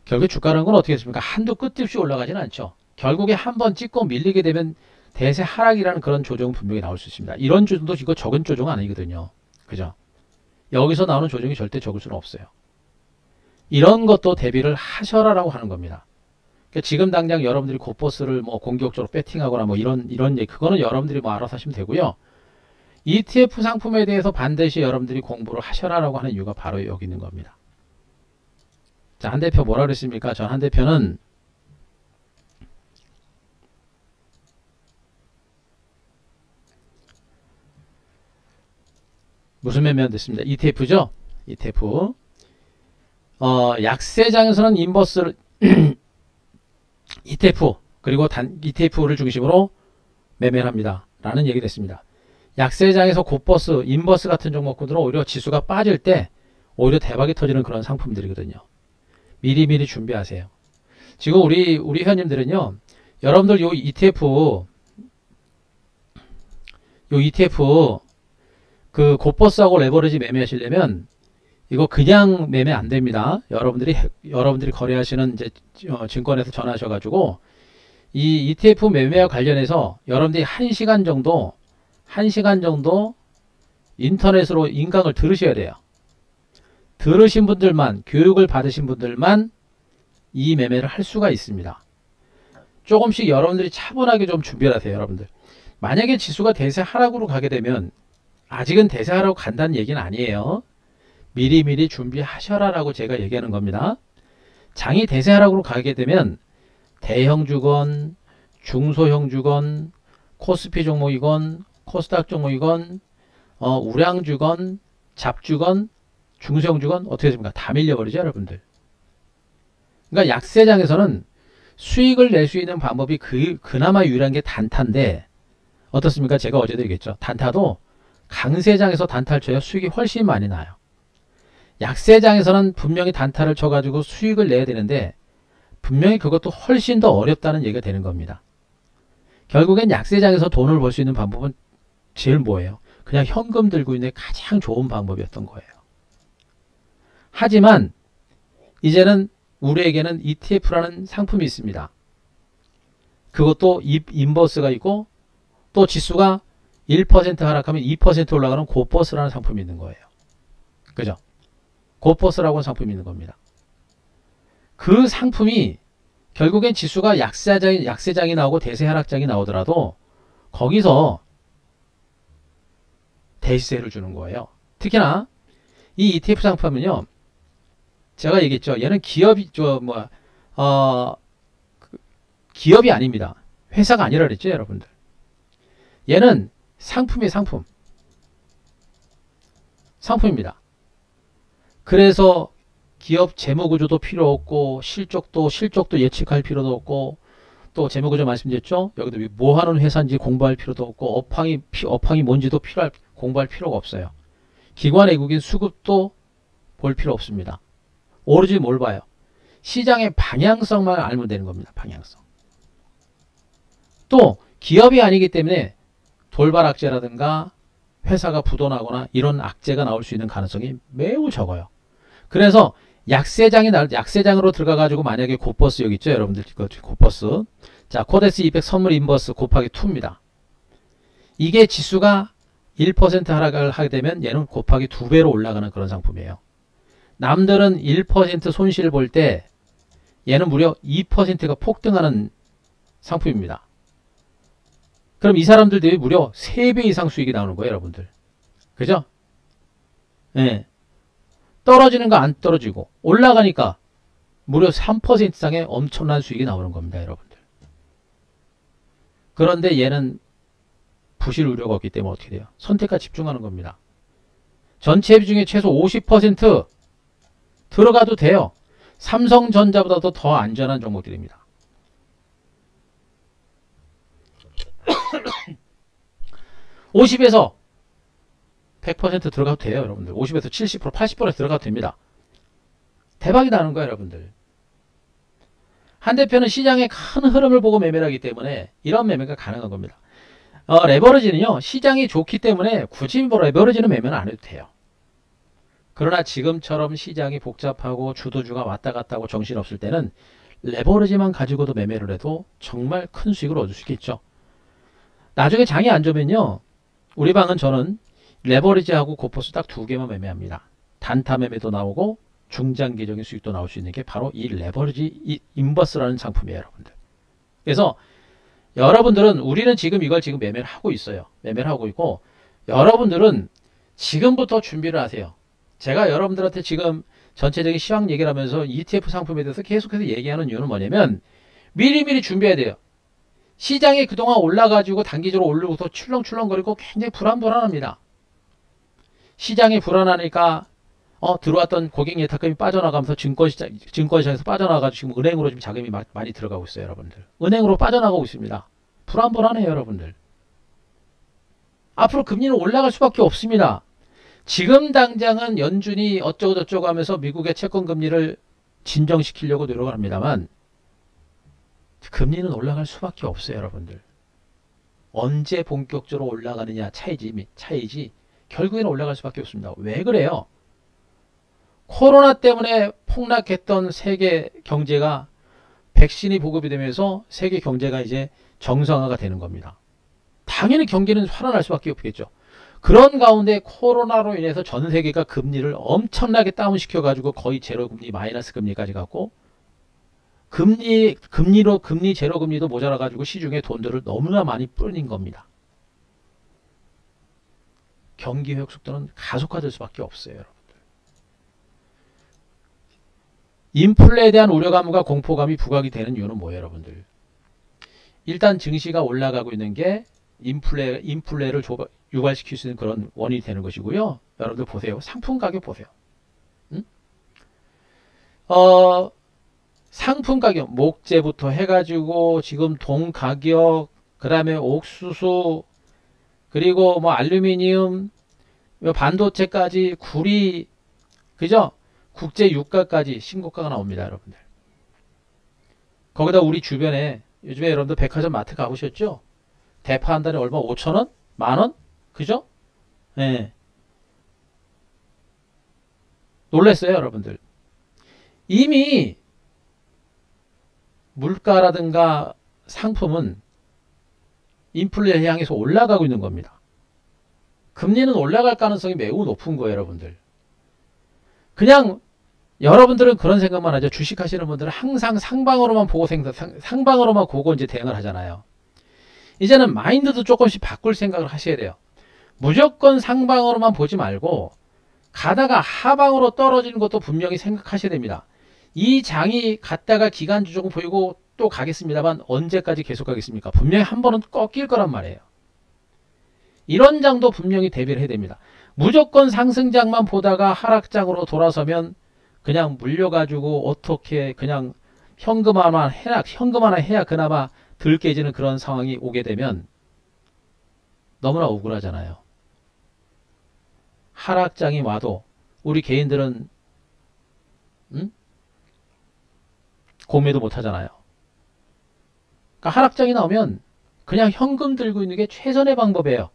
결국 주가라는 건 어떻게 했습니까? 한도 끝도 없이 올라가지는 않죠. 결국에 한번 찍고 밀리게 되면 대세 하락이라는 그런 조정은 분명히 나올 수 있습니다. 이런 조정도 이거 적은 조정은 아니거든요. 그죠? 여기서 나오는 조정이 절대 적을 수는 없어요. 이런 것도 대비를 하셔라라고 하는 겁니다. 그러니까 지금 당장 여러분들이 곧버스를 뭐 공격적으로 배팅하거나 뭐 이런 얘기, 그거는 여러분들이 뭐 알아서 하시면 되고요. ETF 상품에 대해서 반드시 여러분들이 공부를 하셔라라고 하는 이유가 바로 여기 있는 겁니다. 자, 한 대표 뭐라 그랬습니까? 전 한 대표는 무슨 매매가 됐습니다. ETF죠? ETF. 약세장에서는 인버스를 ETF 그리고 ETF를 중심으로 매매를 합니다. 라는 얘기 됐습니다. 약세장에서 곧버스, 인버스 같은 종목들은 오히려 지수가 빠질 때 오히려 대박이 터지는 그런 상품들이거든요. 미리미리 준비하세요. 지금 우리 회원님들은요, 여러분들 요 ETF 그 곧버스하고 레버리지 매매하시려면 이거 그냥 매매 안 됩니다. 여러분들이 거래하시는 이제 증권에서 전화하셔가지고 이 ETF 매매와 관련해서 여러분들이 1시간 정도 인터넷으로 인강을 들으셔야 돼요. 들으신 분들만, 교육을 받으신 분들만 이 매매를 할 수가 있습니다. 조금씩 여러분들이 차분하게 좀 준비를 하세요. 여러분들 만약에 지수가 대세 하락으로 가게 되면, 아직은 대세 하락으로 간다는 얘기는 아니에요. 미리미리 준비하셔라라고 제가 얘기하는 겁니다. 장이 대세 하락으로 가게 되면 대형 주건, 중소형 주건, 코스피 종목이건 코스닥 종목이건 우량 주건, 잡주건, 중소형 주건 어떻게 됩니까? 다 밀려버리죠, 여러분들. 그러니까 약세장에서는 수익을 낼 수 있는 방법이 그나마 유일한 게 단타인데, 어떻습니까? 제가 어제도 얘기했죠. 단타도 강세장에서 단타를 쳐야 수익이 훨씬 많이 나요. 약세장에서는 분명히 단타를 쳐가지고 수익을 내야 되는데 분명히 그것도 훨씬 더 어렵다는 얘기가 되는 겁니다. 결국엔 약세장에서 돈을 벌 수 있는 방법은 제일 뭐예요? 그냥 현금 들고 있는 게 가장 좋은 방법이었던 거예요. 하지만 이제는 우리에게는 ETF라는 상품이 있습니다. 그것도 인버스가 있고 또 지수가 1% 하락하면 2% 올라가는 곧버스라는 상품이 있는 거예요. 그죠? 곧버스라고 하는 상품이 있는 겁니다. 그 상품이 결국엔 지수가 약세장이 나오고 대세 하락장이 나오더라도 거기서 대시세를 주는 거예요. 특히나 이 ETF 상품은요, 제가 얘기했죠. 얘는 기업이 아닙니다. 회사가 아니라 그랬죠, 여러분들. 얘는 상품이에요, 상품입니다. 그래서 기업 재무구조도 필요 없고 실적도 예측할 필요도 없고, 또 재무구조 말씀드렸죠. 여기도 뭐 하는 회사인지 공부할 필요도 없고, 업황이 뭔지도 공부할 필요가 없어요. 기관 외국인 수급도 볼 필요 없습니다. 오로지 뭘 봐요? 시장의 방향성만 알면 되는 겁니다. 방향성. 또 기업이 아니기 때문에 돌발 악재라든가 회사가 부도나거나 이런 악재가 나올 수 있는 가능성이 매우 적어요. 그래서 약세장으로 들어가가지고 만약에 곧버스 여기 있죠, 여러분들. 곧버스. 자, 코덱스 200 선물 인버스 곱하기 2입니다. 이게 지수가 1% 하락을 하게 되면 얘는 곱하기 2배로 올라가는 그런 상품이에요. 남들은 1% 손실 볼 때 얘는 무려 2%가 폭등하는 상품입니다. 그럼 이 사람들도 무려 3배 이상 수익이 나오는 거예요, 여러분들. 그죠? 예. 떨어지는 거 안 떨어지고 올라가니까 무려 3% 이상의 엄청난 수익이 나오는 겁니다, 여러분들. 그런데 얘는 부실 우려가 없기 때문에 어떻게 돼요? 선택과 집중하는 겁니다. 전체 비중의 최소 50% 들어가도 돼요. 삼성전자보다도 더 안전한 종목들입니다. 50에서 100% 들어가도 돼요, 여러분들. 50에서 70%, 80% 들어가도 됩니다. 대박이 나는 거예요, 여러분들. 한 대표는 시장의 큰 흐름을 보고 매매를 하기 때문에 이런 매매가 가능한 겁니다. 레버리지는요, 시장이 좋기 때문에 굳이 뭐 레버리지는 매매는 안 해도 돼요. 그러나 지금처럼 시장이 복잡하고 주도주가 왔다 갔다 하고 정신없을 때는 레버리지만 가지고도 매매를 해도 정말 큰 수익을 얻을 수 있겠죠. 나중에 장이 안 좋으면요. 우리 방은 저는 레버리지하고 고포스 딱 두 개만 매매합니다. 단타 매매도 나오고 중장기적인 수익도 나올 수 있는 게 바로 이 레버리지 이 인버스라는 상품이에요, 여러분들. 그래서 여러분들은 우리는 지금 이걸 지금 매매를 하고 있어요. 매매를 하고 있고 여러분들은 지금부터 준비를 하세요. 제가 여러분들한테 지금 전체적인 시황 얘기를 하면서 ETF 상품에 대해서 계속해서 얘기하는 이유는 뭐냐면 미리미리 준비해야 돼요. 시장이 그동안 올라가지고 단기적으로 오르고서 출렁출렁거리고 굉장히 불안합니다. 시장이 불안하니까 들어왔던 고객 예탁금이 빠져나가면서 증권시장에서 빠져나가지고 지금 은행으로 지금 자금이 많이 들어가고 있어요, 여러분들. 은행으로 빠져나가고 있습니다. 불안해요, 여러분들. 앞으로 금리는 올라갈 수밖에 없습니다. 지금 당장은 연준이 어쩌고저쩌고 하면서 미국의 채권 금리를 진정시키려고 노력을 합니다만 금리는 올라갈 수밖에 없어요, 여러분들. 언제 본격적으로 올라가느냐 차이지 결국에는 올라갈 수밖에 없습니다. 왜 그래요? 코로나 때문에 폭락했던 세계 경제가 백신이 보급이 되면서 세계 경제가 이제 정상화가 되는 겁니다. 당연히 경기는 살아날 수밖에 없겠죠. 그런 가운데 코로나로 인해서 전 세계가 금리를 엄청나게 다운시켜가지고 거의 제로금리, 마이너스 금리까지 갔고 금리 제로금리도 모자라가지고 시중에 돈들을 너무나 많이 뿌린 겁니다. 경기 회복 속도는 가속화될 수밖에 없어요, 여러분들. 인플레에 대한 우려감과 공포감이 부각이 되는 이유는 뭐예요, 여러분들? 일단 증시가 올라가고 있는 게 인플레를 유발시킬 수 있는 그런 원인이 되는 것이고요. 여러분들 보세요. 상품 가격 보세요. 상품 가격, 목재부터 해가지고 지금 동 가격, 그 다음에 옥수수, 그리고 뭐 알루미늄, 반도체까지, 구리, 그죠? 국제 유가까지 신고가가 나옵니다, 여러분들. 거기다 우리 주변에 요즘에 여러분들 백화점 마트 가보셨죠? 대파 한 달에 얼마? 5,000원? 만원? 그죠? 예. 놀랬어요, 여러분들. 이미 물가라든가 상품은 인플레 향해서 올라가고 있는 겁니다. 금리는 올라갈 가능성이 매우 높은 거예요, 여러분들. 그냥 여러분들은 그런 생각만 하죠. 주식 하시는 분들은 항상 상방으로만 보고 이제 대응을 하잖아요. 이제는 마인드도 조금씩 바꿀 생각을 하셔야 돼요. 무조건 상방으로만 보지 말고 가다가 하방으로 떨어지는 것도 분명히 생각하셔야 됩니다. 이 장이 갔다가 기간주 조금 보이고 또 가겠습니다만 언제까지 계속 가겠습니까? 분명히 한 번은 꺾일 거란 말이에요. 이런 장도 분명히 대비를 해야 됩니다. 무조건 상승장만 보다가 하락장으로 돌아서면 그냥 물려가지고 어떻게 그냥 현금 하나 해야 그나마 덜 깨지는 그런 상황이 오게 되면 너무나 억울하잖아요. 하락장이 와도 우리 개인들은 공매도 못 하잖아요. 그러니까 하락장이 나오면 그냥 현금 들고 있는 게 최선의 방법이에요.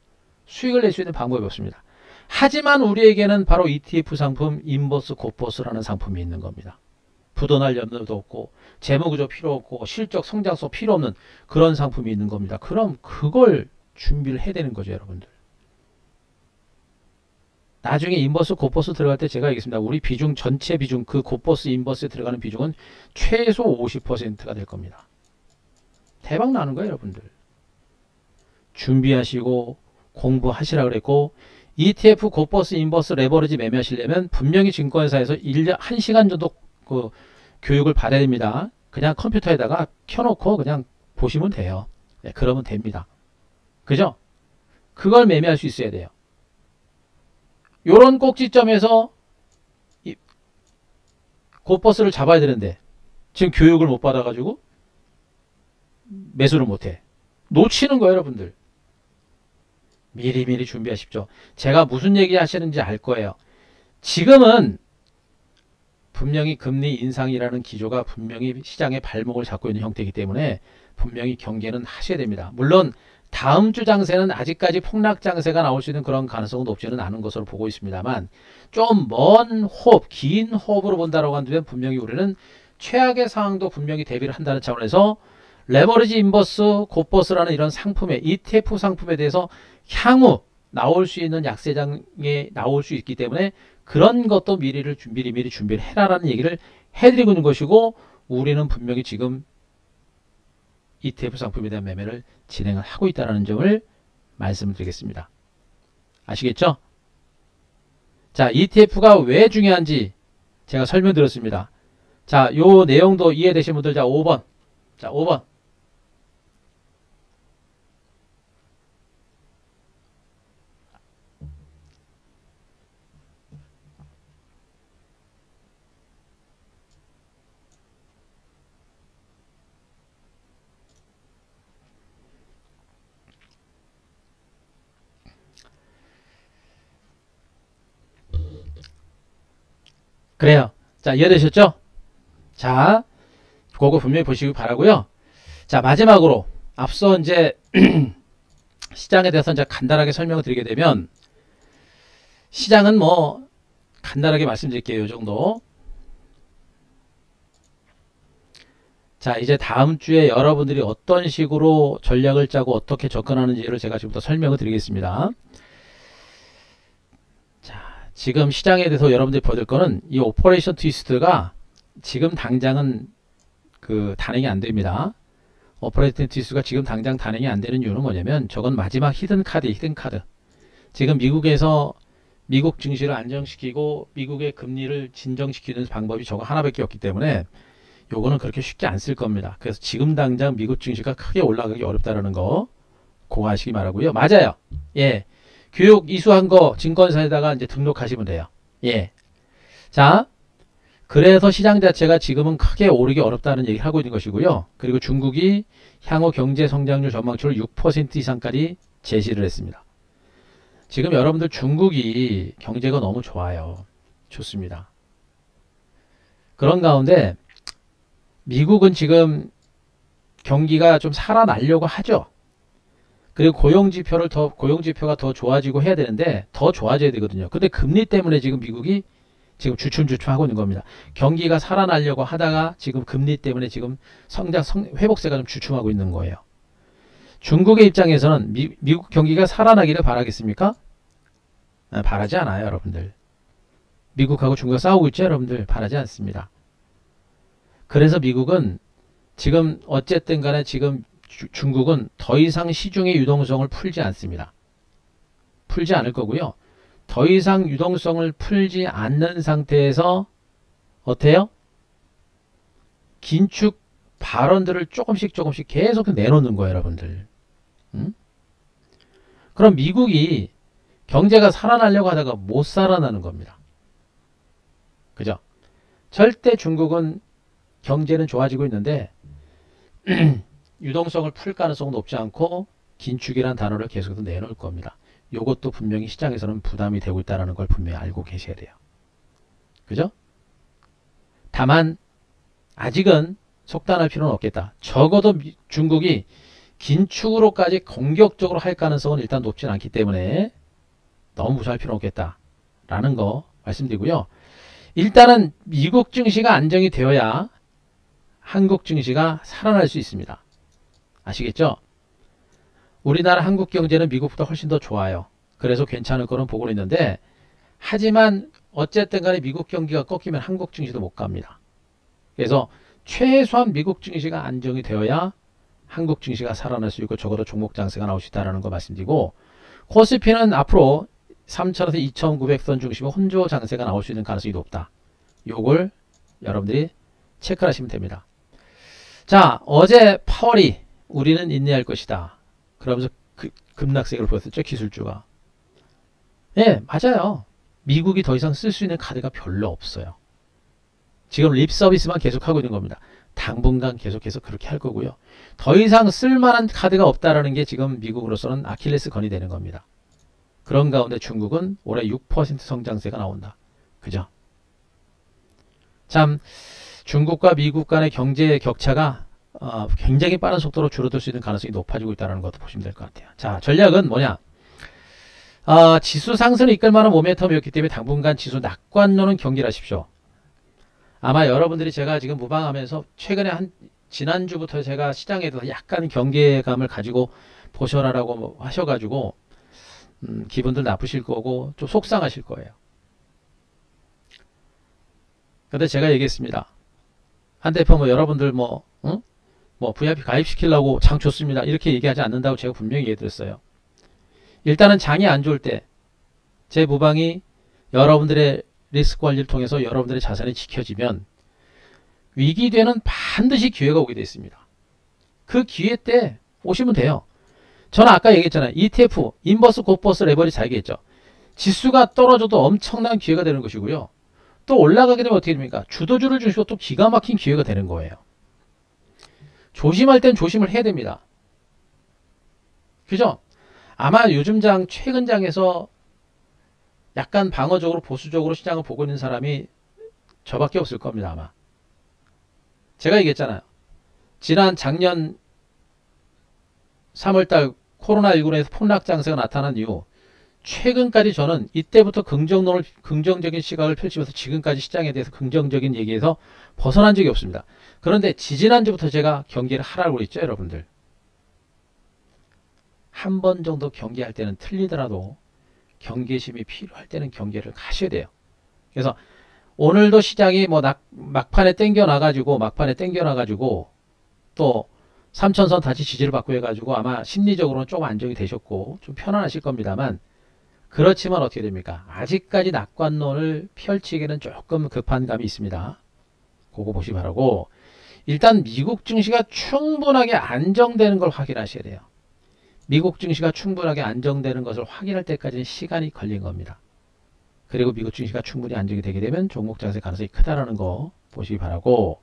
수익을 낼 수 있는 방법이 없습니다. 하지만 우리에게는 바로 ETF 상품 인버스 고버스라는 상품이 있는 겁니다. 부도날 염려도 없고 재무구조 필요 없고 실적 성장성 필요 없는 그런 상품이 있는 겁니다. 그럼 그걸 준비를 해야 되는 거죠, 여러분들. 나중에 인버스 고버스 들어갈 때 제가 얘기했습니다. 우리 비중 전체 비중 그 고버스 인버스에 들어가는 비중은 최소 50%가 될 겁니다. 대박 나는 거예요, 여러분들. 준비하시고 공부하시라 그랬고 ETF 고버스 인버스 레버리지 매매하시려면 분명히 증권사에서 1시간 정도 그 교육을 받아야 됩니다. 그냥 컴퓨터에다가 켜놓고 그냥 보시면 돼요. 네, 그러면 됩니다. 그죠? 그걸 매매할 수 있어야 돼요. 요런 꼭지점에서 고버스를 잡아야 되는데 지금 교육을 못 받아가지고 매수를 못해. 놓치는 거예요, 여러분들. 미리미리 준비하십시오. 제가 무슨 얘기 하시는지 알 거예요. 지금은 분명히 금리 인상이라는 기조가 분명히 시장의 발목을 잡고 있는 형태이기 때문에 분명히 경계는 하셔야 됩니다. 물론 다음 주 장세는 아직까지 폭락 장세가 나올 수 있는 그런 가능성은 높지는 않은 것으로 보고 있습니다만 좀 먼 호흡, 긴 호흡으로 본다라고 한다면 분명히 우리는 최악의 상황도 분명히 대비를 한다는 차원에서 레버리지 인버스, 곱버스라는 이런 상품에 ETF 상품에 대해서 향후 나올 수 있는 약세장에 나올 수 있기 때문에 그런 것도 미리 준비를 해라라는 얘기를 해드리고 있는 것이고, 우리는 분명히 지금 ETF 상품에 대한 매매를 진행을 하고 있다는 점을 말씀드리겠습니다. 아시겠죠? 자, ETF가 왜 중요한지 제가 설명드렸습니다. 자, 요 내용도 이해되신 분들, 자, 5번. 자, 5번. 그래요. 자, 이해되셨죠? 자, 그거 분명히 보시기 바라고요. 자, 마지막으로 앞서 이제 시장에 대해서 이제 간단하게 설명을 드리게 되면, 시장은 뭐 간단하게 말씀드릴게요. 이 정도. 자, 이제 다음 주에 여러분들이 어떤 식으로 전략을 짜고 어떻게 접근하는지를 제가 지금부터 설명을 드리겠습니다. 자, 지금 시장에 대해서 여러분들이 봐야 될 거는 이 오퍼레이션 트위스트가 지금 당장은 그 단행이 안 됩니다. 오퍼레이션 트위스트가 지금 당장 단행이 안 되는 이유는 뭐냐면, 저건 마지막 히든 카드. 지금 미국에서 미국 증시를 안정시키고 미국의 금리를 진정시키는 방법이 저거 하나밖에 없기 때문에 요거는 그렇게 쉽지 않을 겁니다. 그래서 지금 당장 미국 증시가 크게 올라가기 어렵다라는 거 그거 아시기 바라고요. 맞아요. 예. 교육 이수한 거 증권사에다가 이제 등록하시면 돼요. 예. 자, 그래서 시장 자체가 지금은 크게 오르기 어렵다는 얘기를 하고 있는 것이고요. 그리고 중국이 향후 경제 성장률 전망치를 6% 이상까지 제시를 했습니다. 지금 여러분들 중국이 경제가 너무 좋아요. 좋습니다. 그런 가운데 미국은 지금 경기가 좀 살아나려고 하죠. 그리고 고용지표가 더 좋아지고 해야 되는데 더 좋아져야 되거든요. 근데 금리 때문에 지금 미국이 지금 주춤주춤하고 있는 겁니다. 경기가 살아나려고 하다가 지금 금리 때문에 지금 회복세가 좀 주춤하고 있는 거예요. 중국의 입장에서는 미국 경기가 살아나기를 바라겠습니까? 바라지 않아요, 여러분들. 미국하고 중국이 싸우고 있죠, 여러분들. 바라지 않습니다. 그래서 미국은 지금 어쨌든 간에 지금 중국은 더 이상 시중의 유동성을 풀지 않습니다. 풀지 않을 거고요. 더 이상 유동성을 풀지 않는 상태에서 어때요? 긴축 발언들을 조금씩 계속 내놓는 거예요, 여러분들. 그럼 미국이 경제가 살아나려고 하다가 못 살아나는 겁니다. 그죠? 절대 중국은 경제는 좋아지고 있는데 유동성을 풀 가능성은 높지 않고 긴축이라는 단어를 계속해서 내놓을 겁니다. 이것도 분명히 시장에서는 부담이 되고 있다는 걸 분명히 알고 계셔야 돼요. 그죠? 다만 아직은 속단할 필요는 없겠다. 적어도 중국이 긴축으로까지 공격적으로 할 가능성은 일단 높지는 않기 때문에 너무 무시할 필요는 없겠다라는 거 말씀드리고요. 일단은 미국 증시가 안정이 되어야 한국 증시가 살아날 수 있습니다. 아시겠죠? 우리나라 한국 경제는 미국보다 훨씬 더 좋아요. 그래서 괜찮을 거는 보고 있는데, 하지만 어쨌든 간에 미국 경기가 꺾이면 한국 증시도 못 갑니다. 그래서 최소한 미국 증시가 안정이 되어야 한국 증시가 살아날 수 있고 적어도 종목 장세가 나올 수 있다는 거 말씀드리고, 코스피는 앞으로 3,000에서 2,900선 중심의 혼조 장세가 나올 수 있는 가능성이 높다. 요걸 여러분들이 체크를 하시면 됩니다. 자, 어제 파월이 우리는 인내할 것이다. 그러면서 급락세를 보였었죠, 기술주가. 예, 맞아요. 미국이 더 이상 쓸 수 있는 카드가 별로 없어요. 지금 립 서비스만 계속하고 있는 겁니다. 당분간 계속해서 그렇게 할 거고요. 더 이상 쓸만한 카드가 없다라는 게 지금 미국으로서는 아킬레스 건이 되는 겁니다. 그런 가운데 중국은 올해 6% 성장세가 나온다. 그죠? 참 중국과 미국 간의 경제 격차가 굉장히 빠른 속도로 줄어들 수 있는 가능성이 높아지고 있다는 것도 보시면 될 것 같아요. 자, 전략은 뭐냐? 지수 상승을 이끌 만한 모멘텀이었기 때문에 당분간 지수 낙관론은 경계를 하십시오. 아마 여러분들이 제가 지금 무방하면서 최근에 지난주부터 제가 시장에 대해서 약간 경계감을 가지고 보셔라라고 뭐 하셔가지고 기분들 나쁘실 거고 좀 속상하실 거예요. 근데 제가 얘기했습니다. 한대표 뭐 여러분들 뭐 VIP 가입시키려고 장 좋습니다. 이렇게 얘기하지 않는다고 제가 분명히 얘기했어요. 일단은 장이 안 좋을 때 제 무방이 여러분들의 리스크 관리를 통해서 여러분들의 자산이 지켜지면 위기되는 반드시 기회가 오게 되어 있습니다. 그 기회 때 오시면 돼요. 저는 아까 얘기했잖아요. ETF, 인버스, 곧버스, 레버리지 다 얘기했죠. 지수가 떨어져도 엄청난 기회가 되는 것이고요. 또 올라가게 되면 어떻게 됩니까? 주도주를 중심으로 또 기가 막힌 기회가 되는 거예요. 조심할 땐 조심을 해야 됩니다. 그죠? 아마 요즘 최근 장에서 약간 방어적으로 보수적으로 시장을 보고 있는 사람이 저밖에 없을 겁니다. 아마. 제가 얘기했잖아요. 작년 3월달 코로나19에서 폭락 장세가 나타난 이후 최근까지 저는 이때부터 긍정적인 시각을 펼치면서 지금까지 시장에 대해서 긍정적인 얘기에서 벗어난 적이 없습니다. 그런데 지지난주부터 제가 경계를 하라고 했죠, 여러분들. 한 번 정도 경계할 때는 틀리더라도 경계심이 필요할 때는 경계를 하셔야 돼요. 그래서 오늘도 시장이 뭐 막판에 땡겨놔가지고 또 3천선 다시 지지를 받고 해가지고 아마 심리적으로는 좀 안정이 되셨고 좀 편안하실 겁니다만, 그렇지만 어떻게 됩니까? 아직까지 낙관론을 펼치기에는 조금 급한 감이 있습니다. 그거 보시 바라고, 일단 미국 증시가 충분하게 안정되는 걸 확인하셔야 돼요. 미국 증시가 충분하게 안정되는 것을 확인할 때까지는 시간이 걸린 겁니다. 그리고 미국 증시가 충분히 안정이 되게 되면 종목 장세 가능성이 크다라는 거 보시기 바라고,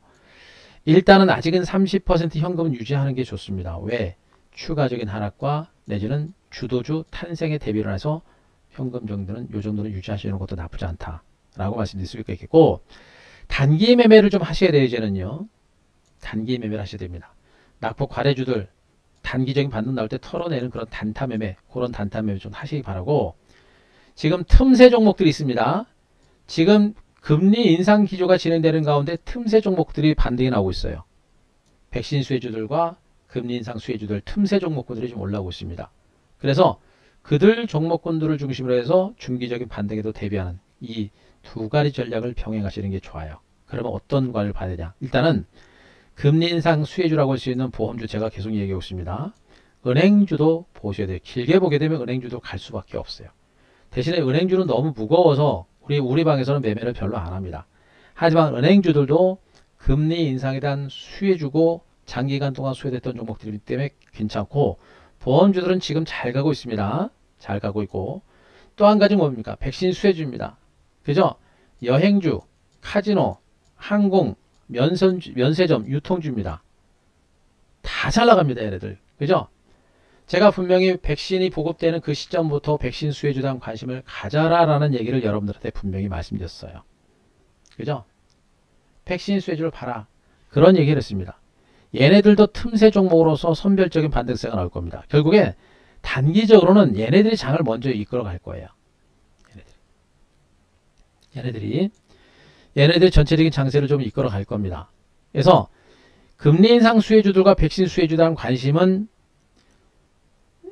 일단은 아직은 30% 현금은 유지하는 게 좋습니다. 왜? 추가적인 하락과 내지는 주도주 탄생에 대비를 해서 현금 정도는 요 정도는 유지하시는 것도 나쁘지 않다라고 말씀드릴 수 있겠고, 단기 매매를 좀 하셔야 돼요. 이제는요. 단기 매매를 하셔야 됩니다. 낙폭 과대주들 단기적인 반등 나올 때 털어내는 그런 단타 매매, 그런 단타 매매 좀 하시기 바라고, 지금 틈새 종목들이 있습니다. 지금 금리 인상 기조가 진행되는 가운데 틈새 종목들이 반등이 나오고 있어요. 백신 수혜주들과 금리 인상 수혜주들, 틈새 종목들이 좀 올라오고 있습니다. 그래서 그들 종목군들을 중심으로 해서 중기적인 반등에도 대비하는 이 두 가지 전략을 병행하시는 게 좋아요. 그러면 어떤 관을 봐야 되냐? 일단은 금리 인상 수혜주라고 할 수 있는 보험주 제가 계속 얘기하고 있습니다. 은행주도 보셔야 돼요. 길게 보게 되면 은행주도 갈 수밖에 없어요. 대신에 은행주는 너무 무거워서 우리 방에서는 매매를 별로 안 합니다. 하지만 은행주들도 금리 인상에 대한 수혜주고 장기간 동안 수혜됐던 종목들이기 때문에 괜찮고, 보험주들은 지금 잘 가고 있습니다. 잘 가고 있고, 또 한 가지 뭡니까? 백신 수혜주입니다. 그죠? 여행주, 카지노, 항공, 면세점, 유통주입니다. 다 잘 나갑니다, 얘네들. 그죠? 제가 분명히 백신이 보급되는 그 시점부터 백신 수혜주에 대한 관심을 가져라라는 얘기를 여러분들한테 분명히 말씀드렸어요. 그죠? 백신 수혜주를 봐라. 그런 얘기를 했습니다. 얘네들도 틈새 종목으로서 선별적인 반등세가 나올 겁니다. 결국에 단기적으로는 얘네들이 장을 먼저 이끌어 갈 거예요. 얘네들이 전체적인 장세를 좀 이끌어 갈 겁니다. 그래서 금리 인상 수혜주들과 백신 수혜주에 대한 관심은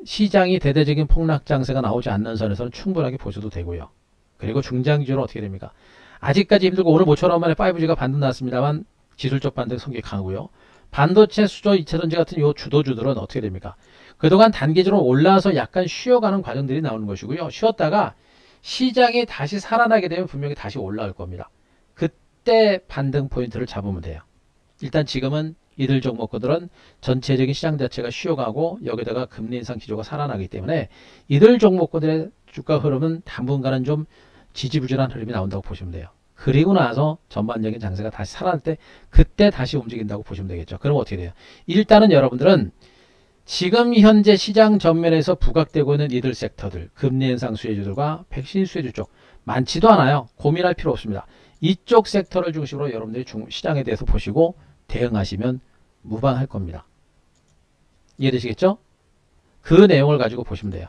시장이 대대적인 폭락 장세가 나오지 않는 선에서는 충분하게 보셔도 되고요. 그리고 중장기적으로 어떻게 됩니까? 아직까지 힘들고 오늘 모처럼 만에 5G가 반등 났습니다만 기술적 반등 성격이 강하고요. 반도체, 수조, 2차전지 같은 요 주도주들은 어떻게 됩니까? 그동안 단기적으로 올라와서 약간 쉬어가는 과정들이 나오는 것이고요. 쉬었다가 시장이 다시 살아나게 되면 분명히 다시 올라올 겁니다. 그때 반등 포인트를 잡으면 돼요. 일단 지금은 이들 종목들은 전체적인 시장 자체가 쉬어가고 여기다가 금리 인상 기조가 살아나기 때문에 이들 종목들의 주가 흐름은 당분간은 좀 지지부진한 흐름이 나온다고 보시면 돼요. 그리고 나서 전반적인 장세가 다시 살아날 때 그때 다시 움직인다고 보시면 되겠죠. 그럼 어떻게 돼요? 일단은 여러분들은 지금 현재 시장 전면에서 부각되고 있는 이들 섹터들, 금리 인상 수혜주들과 백신 수혜주 쪽 많지도 않아요. 고민할 필요 없습니다. 이쪽 섹터를 중심으로 여러분들이 시장에 대해서 보시고 대응하시면 무방할 겁니다. 이해되시겠죠? 그 내용을 가지고 보시면 돼요.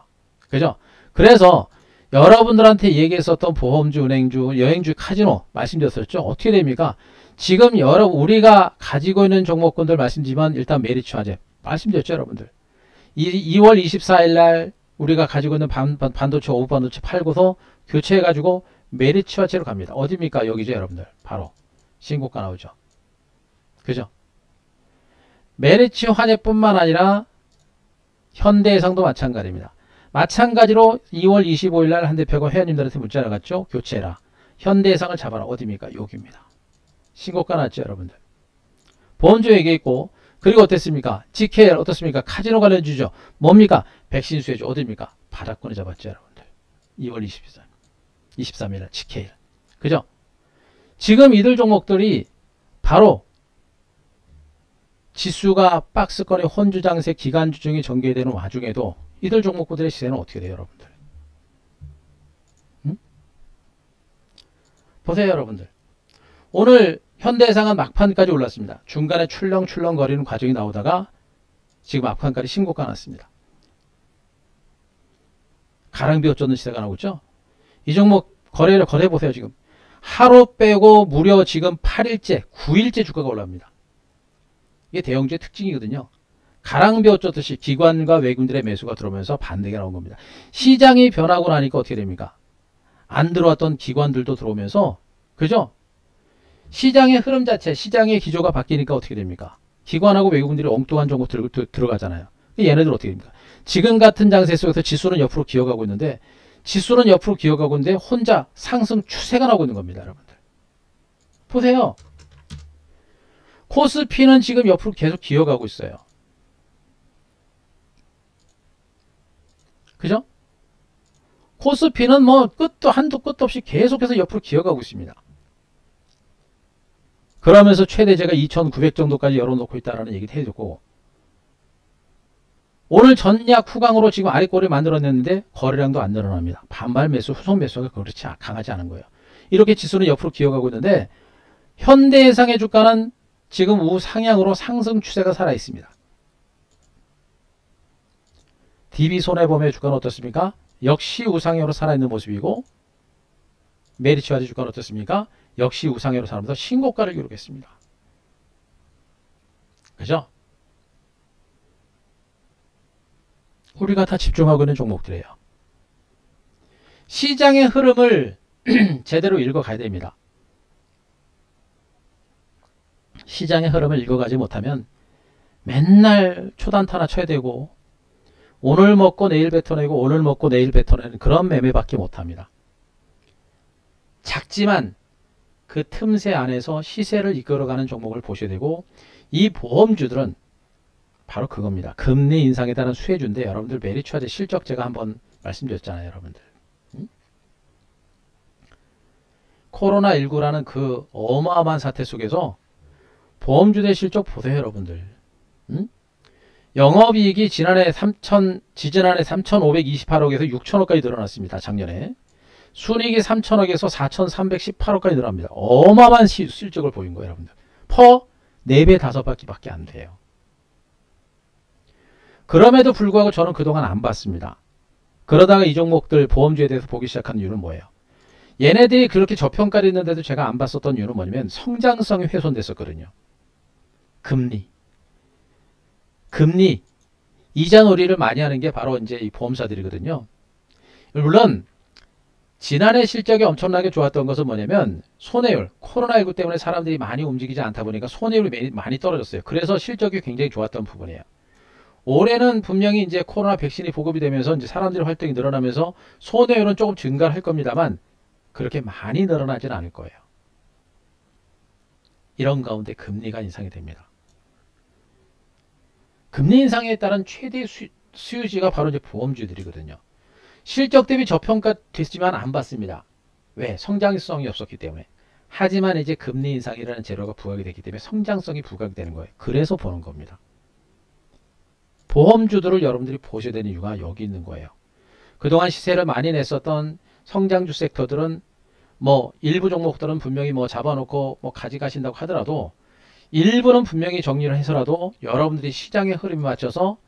그죠? 그래서 여러분들한테 얘기했었던 보험주, 은행주, 여행주, 카지노 말씀드렸었죠. 어떻게 됩니까? 지금 우리가 가지고 있는 종목군들 말씀드리면 일단 메리츠 화재 말씀드렸죠, 여러분들. 2월 24일 날 우리가 가지고 있는 반도체, 오브 반도체 팔고서 교체해가지고 메리츠 화재로 갑니다. 어디입니까? 여기죠, 여러분들. 바로 신고가 나오죠. 그죠? 메리츠 화재뿐만 아니라 현대해상도 마찬가지입니다. 마찬가지로 2월 25일 날 한 대표가 회원님들한테 문자 나갔죠. 교체해라. 현대해상을 잡아라. 어디입니까? 여기입니다. 신고가 났죠, 여러분들. 보험주 얘기했고, 그리고 어땠습니까? GKL 어떻습니까? 카지노 관련주죠. 뭡니까? 백신 수혜주 어디입니까? 바닥권에 잡았죠, 여러분들. 2월 23일 날 GKL. 그죠? 지금 이들 종목들이 바로 지수가 박스권의 혼주장세 기간주 중에 전개되는 와중에도 이들 종목들의 시세는 어떻게 돼요, 여러분들? 응? 보세요, 여러분들. 오늘 현대해상은 막판까지 올랐습니다. 중간에 출렁출렁 거리는 과정이 나오다가 지금 막판까지 신고가 났습니다. 가랑비 쫓는 시세가 나오고 있죠. 이 종목 거래 보세요. 지금 하루 빼고 무려 지금 8일째 9일째 주가가 올라옵니다. 이게 대형주의 특징이거든요. 가랑비 쫓듯이 기관과 외국인들의 매수가 들어오면서 반대가 나온 겁니다. 시장이 변하고 나니까 어떻게 됩니까? 안 들어왔던 기관들도 들어오면서, 그죠? 시장의 흐름 자체, 시장의 기조가 바뀌니까 어떻게 됩니까? 기관하고 외국인들이 엉뚱한 종목 들어가잖아요. 얘네들 어떻게 됩니까? 지금 같은 장세 속에서 지수는 옆으로 기어가고 있는데, 지수는 옆으로 기어가고 있는데 혼자 상승 추세가 나오고 있는 겁니다, 여러분들. 보세요. 코스피는 지금 옆으로 계속 기어가고 있어요. 그죠? 코스피는 뭐 한도 끝도 없이 계속해서 옆으로 기어가고 있습니다. 그러면서 최대제가 2,900 정도까지 열어놓고 있다는 얘기도 해줬고, 오늘 전략 후강으로 지금 아래꼬리 만들어냈는데 거래량도 안 늘어납니다. 반발 매수, 후속 매수가 그렇지 강하지 않은 거예요. 이렇게 지수는 옆으로 기어가고 있는데 현대해상의 주가는 지금 우상향으로 상승 추세가 살아 있습니다. DB손해보험의 주가는 어떻습니까? 역시 우상향으로 살아있는 모습이고, 메리츠 화재 주가는 어떻습니까? 역시 우상향으로 살아면서 신고가를 기록했습니다. 그죠? 우리가 다 집중하고 있는 종목들이에요. 시장의 흐름을 제대로 읽어가야 됩니다. 시장의 흐름을 읽어가지 못하면 맨날 초단타나 쳐야 되고, 오늘 먹고 내일 뱉어내고 오늘 먹고 내일 뱉어내는 그런 매매밖에 못합니다. 작지만 그 틈새 안에서 시세를 이끌어가는 종목을 보셔야 되고, 이 보험주들은 바로 그겁니다. 금리 인상에 따른 수혜주인데, 여러분들 메리츠 화재 실적 제가 한번 말씀드렸잖아요, 여러분들. 코로나19라는 그 어마어마한 사태 속에서 보험주의 실적 보세요, 여러분들. 영업이익이 지지난해 3,528억에서 6,000억까지 늘어났습니다. 작년에. 순이익이 3,000억에서 4,318억까지 늘어납니다. 어마어마한 실적을 보인 거예요, 여러분들. 퍼 4배, 5바퀴밖에 안 돼요. 그럼에도 불구하고 저는 그동안 안 봤습니다. 그러다가 이 종목들 보험주에 대해서 보기 시작한 이유는 뭐예요? 얘네들이 그렇게 저평가를 했는데도 제가 안 봤었던 이유는 뭐냐면 성장성이 훼손됐었거든요. 금리, 이자 놀이를 많이 하는 게 바로 이제 이 보험사들이거든요. 물론 지난해 실적이 엄청나게 좋았던 것은 뭐냐면 손해율, 코로나19 때문에 사람들이 많이 움직이지 않다 보니까 손해율이 많이 떨어졌어요. 그래서 실적이 굉장히 좋았던 부분이에요. 올해는 분명히 이제 코로나 백신이 보급이 되면서 이제 사람들의 활동이 늘어나면서 손해율은 조금 증가를 할 겁니다만 그렇게 많이 늘어나지는 않을 거예요. 이런 가운데 금리가 인상이 됩니다. 금리 인상에 따른 최대 수요지가 바로 이제 보험주들이거든요. 실적 대비 저평가 됐지만 안 받습니다. 왜? 성장성이 없었기 때문에. 하지만 이제 금리 인상이라는 재료가 부각이 됐기 때문에 성장성이 부각이 되는 거예요. 그래서 보는 겁니다. 보험주들을 여러분들이 보셔야 되는 이유가 여기 있는 거예요. 그동안 시세를 많이 냈었던 성장주 섹터들은 뭐 일부 종목들은 분명히 뭐 잡아놓고 뭐 가져가신다고 하더라도 일부는 분명히 정리를 해서라도 여러분들이 시장의 흐름에 맞춰서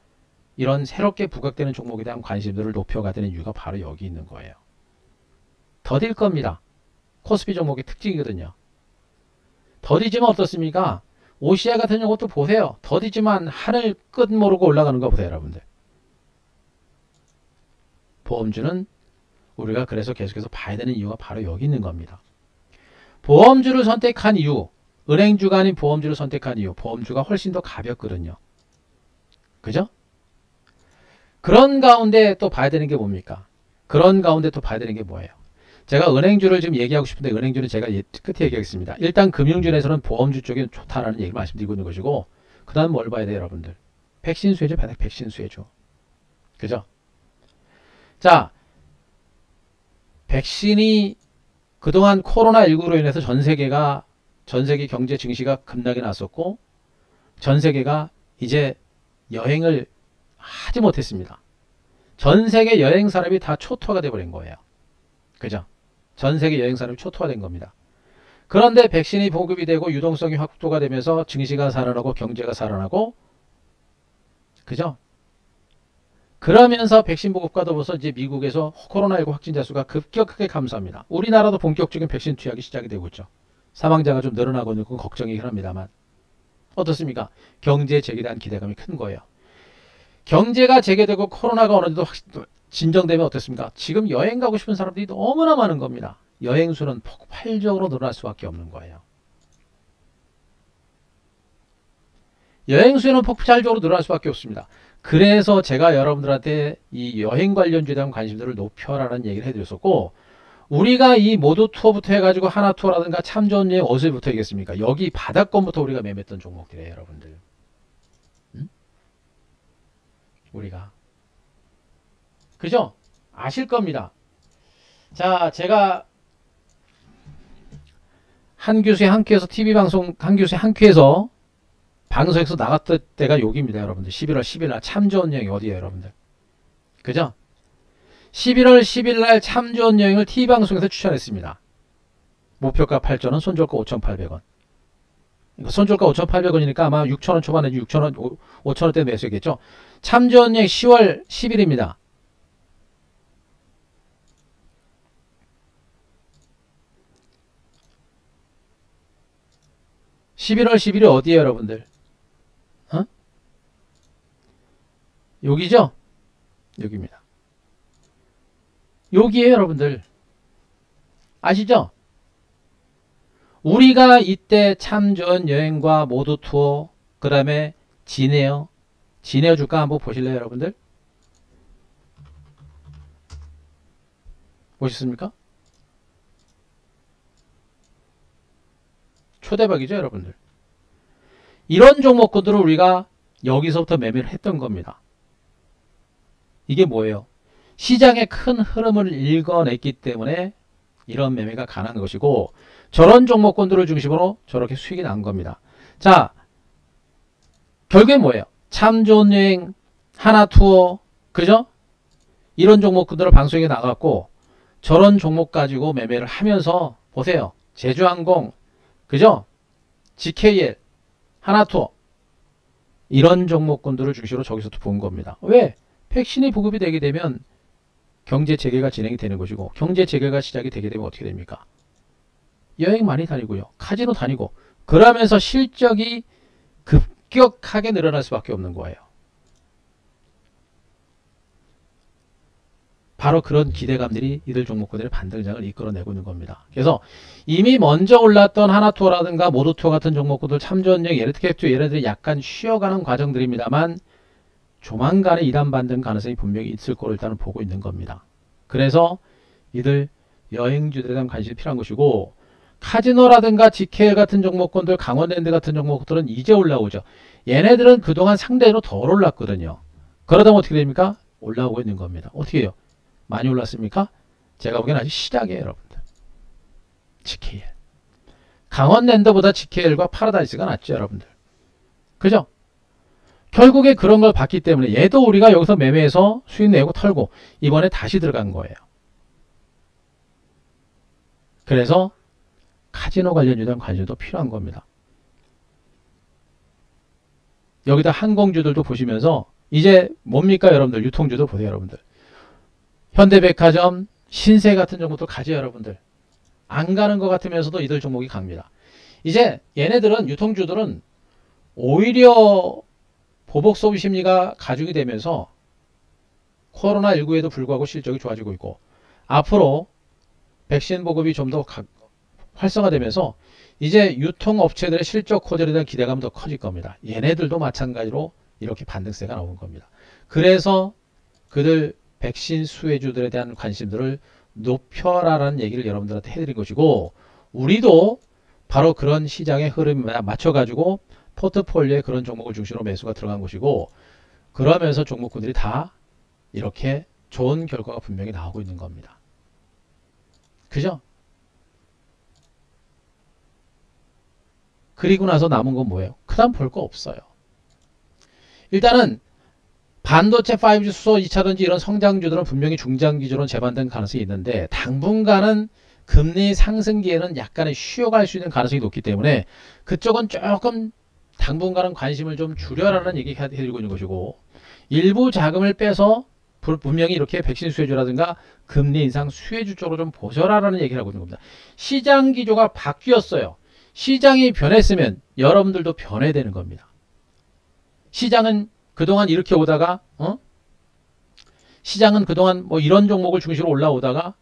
이런 새롭게 부각되는 종목에 대한 관심들을 높여가야 되는 이유가 바로 여기 있는 거예요. 더딜 겁니다. 코스피 종목의 특징이거든요. 더디지면 어떻습니까? OCI 같은 경우도 보세요. 더디지만 하늘 끝 모르고 올라가는 거 보세요, 여러분들. 보험주는 우리가 그래서 계속해서 봐야 되는 이유가 바로 여기 있는 겁니다. 보험주를 선택한 이유, 은행주가 아닌 보험주를 선택한 이유, 보험주가 훨씬 더 가볍거든요. 그죠? 그런 가운데 또 봐야 되는 게 뭡니까? 그런 가운데 또 봐야 되는 게 뭐예요? 제가 은행주를 지금 얘기하고 싶은데 은행주는 제가 끝에 얘기하겠습니다. 일단 금융주에서는 보험주 쪽이 좋다라는 얘기를 말씀드리고 있는 것이고, 그 다음 뭘 봐야 돼요, 여러분들? 백신 수혜주 봐야 돼, 백신 수혜주. 그죠? 자, 백신이 그동안 코로나19로 인해서 전 세계 경제 증시가 급락이 났었고, 전 세계가 이제 여행을 하지 못했습니다. 전 세계 여행 사람이 다 초토화가 돼버린 거예요. 그죠? 전 세계 여행 사람이 초토화된 겁니다. 그런데 백신이 보급이 되고 유동성이 확보가 되면서 증시가 살아나고 경제가 살아나고, 그죠? 그러면서 백신 보급과 더불어서 이제 미국에서 코로나19 확진자 수가 급격하게 감소합니다. 우리나라도 본격적인 백신 투약이 시작이 되고 있죠. 사망자가 좀 늘어나고 있는 건 걱정이긴 합니다만. 어떻습니까? 경제에 재개대한 기대감이 큰 거예요. 경제가 재개되고 코로나가 어느 정도 진정되면 어떻습니까? 지금 여행 가고 싶은 사람들이 너무나 많은 겁니다. 여행 수는 폭발적으로 늘어날 수밖에 없는 거예요. 여행 수는 폭발적으로 늘어날 수밖에 없습니다. 그래서 제가 여러분들한테 이 여행 관련주에 대한 관심들을 높여라는 얘기를 해드렸었고, 우리가 이 모두 투어부터 해가지고 하나 투어라든가 참 좋은 여행 어디서부터 얘기했습니까? 여기 바닥권부터 우리가 매매했던 종목들이에요, 여러분들. 응? 우리가. 그죠? 아실 겁니다. 자, 제가 한 교수의 한 큐에서 TV방송 한 교수의 한 큐에서 방송에서 나갔던 때가 여기입니다, 여러분들. 11월 10일 날 참 좋은 여행이 어디예요, 여러분들? 그죠? 11월 10일 날 참 좋은 여행을 TV방송에서 추천했습니다. 목표가 8,000원, 손절가 5,800원. 손절가 5,800원이니까 아마 6,000원 초반에 6,000원, 5,000원대 매수했겠죠? 참 좋은 여행 10월 10일입니다. (11월 10일이) 어디에요, 여러분들? 여기죠? 여기입니다. 여기에요, 여러분들. 아시죠? 우리가 이때 참 좋은 여행과 모두 투어, 그 다음에 지네어 주가 한번 보실래요, 여러분들? 보셨습니까? 초대박이죠, 여러분들. 이런 종목군들을 우리가 여기서부터 매매를 했던 겁니다. 이게 뭐예요? 시장의 큰 흐름을 읽어냈기 때문에 이런 매매가 가능한 것이고, 저런 종목군들을 중심으로 저렇게 수익이 난 겁니다. 자, 결국엔 뭐예요? 참 좋은 여행, 하나 투어, 그죠? 이런 종목군들을 방송에 나갔고, 저런 종목 가지고 매매를 하면서 보세요. 제주항공, 그죠? GKL, 하나 투어, 이런 종목군들을 중심으로 저기서도 본 겁니다. 왜? 백신이 보급이 되게 되면 경제 재개가 진행이 되는 것이고, 경제 재개가 시작이 되게 되면 어떻게 됩니까? 여행 많이 다니고요. 카지노 다니고, 그러면서 실적이 급격하게 늘어날 수밖에 없는 거예요. 바로 그런 기대감들이 이들 종목군들의 반등장을 이끌어내고 있는 겁니다. 그래서 이미 먼저 올랐던 하나투어라든가 모두투어 같은 종목군들, 참전형, 예르트캡투, 얘네들이 약간 쉬어가는 과정들입니다만 조만간에 이단 반등 가능성이 분명히 있을 거로 일단은 보고 있는 겁니다. 그래서 이들 여행주들에 대한 관심이 필요한 것이고, 카지노라든가 GKL 같은 종목군들, 강원랜드 같은 종목들은 이제 올라오죠. 얘네들은 그동안 상대로 덜 올랐거든요. 그러다 보면 어떻게 됩니까? 올라오고 있는 겁니다. 어떻게 해요? 많이 올랐습니까? 제가 보기엔 아직 시작이에요, 여러분들. GKL. 강원랜드보다 GKL과 파라다이스가 낫죠, 여러분들. 그죠? 결국에 그런 걸 봤기 때문에 얘도 우리가 여기서 매매해서 수익 내고 털고 이번에 다시 들어간 거예요. 그래서 카지노 관련주에 대한 관심도 필요한 겁니다. 여기다 항공주들도 보시면서 이제 뭡니까, 여러분들? 유통주도 보세요, 여러분들. 현대백화점, 신세 같은 종목도 가죠, 여러분들. 안 가는 것 같으면서도 이들 종목이 갑니다. 이제 얘네들은 유통주들은 오히려 보복 소비 심리가 가중이 되면서 코로나19에도 불구하고 실적이 좋아지고 있고 앞으로 백신 보급이 좀 더 활성화되면서 이제 유통업체들의 실적 호전에 대한 기대감은 더 커질 겁니다. 얘네들도 마찬가지로 이렇게 반등세가 나오는 겁니다. 그래서 그들 백신 수혜주들에 대한 관심들을 높여라라는 얘기를 여러분들한테 해드린 것이고 우리도 바로 그런 시장의 흐름에 맞춰가지고 포트폴리오에 그런 종목을 중심으로 매수가 들어간 것이고 그러면서 종목군들이 다 이렇게 좋은 결과가 분명히 나오고 있는 겁니다. 그죠? 그리고 나서 남은 건 뭐예요? 그 다음 볼 거 없어요. 일단은 반도체 5G 수소 2차전지 이런 성장주들은 분명히 중장기적으로는 재반등 가능성이 있는데 당분간은 금리 상승기에는 약간의 쉬어갈 수 있는 가능성이 높기 때문에 그쪽은 조금 당분간은 관심을 좀 줄여라는 얘기 해드리고 있는 것이고 일부 자금을 빼서 분명히 이렇게 백신 수혜주라든가 금리 인상 수혜주 쪽으로 좀 보셔라라는 얘기를 하고 있는 겁니다. 시장 기조가 바뀌었어요. 시장이 변했으면 여러분들도 변해야 되는 겁니다. 시장은 그동안 이렇게 오다가 시장은 그동안 뭐 이런 종목을 중심으로 올라오다가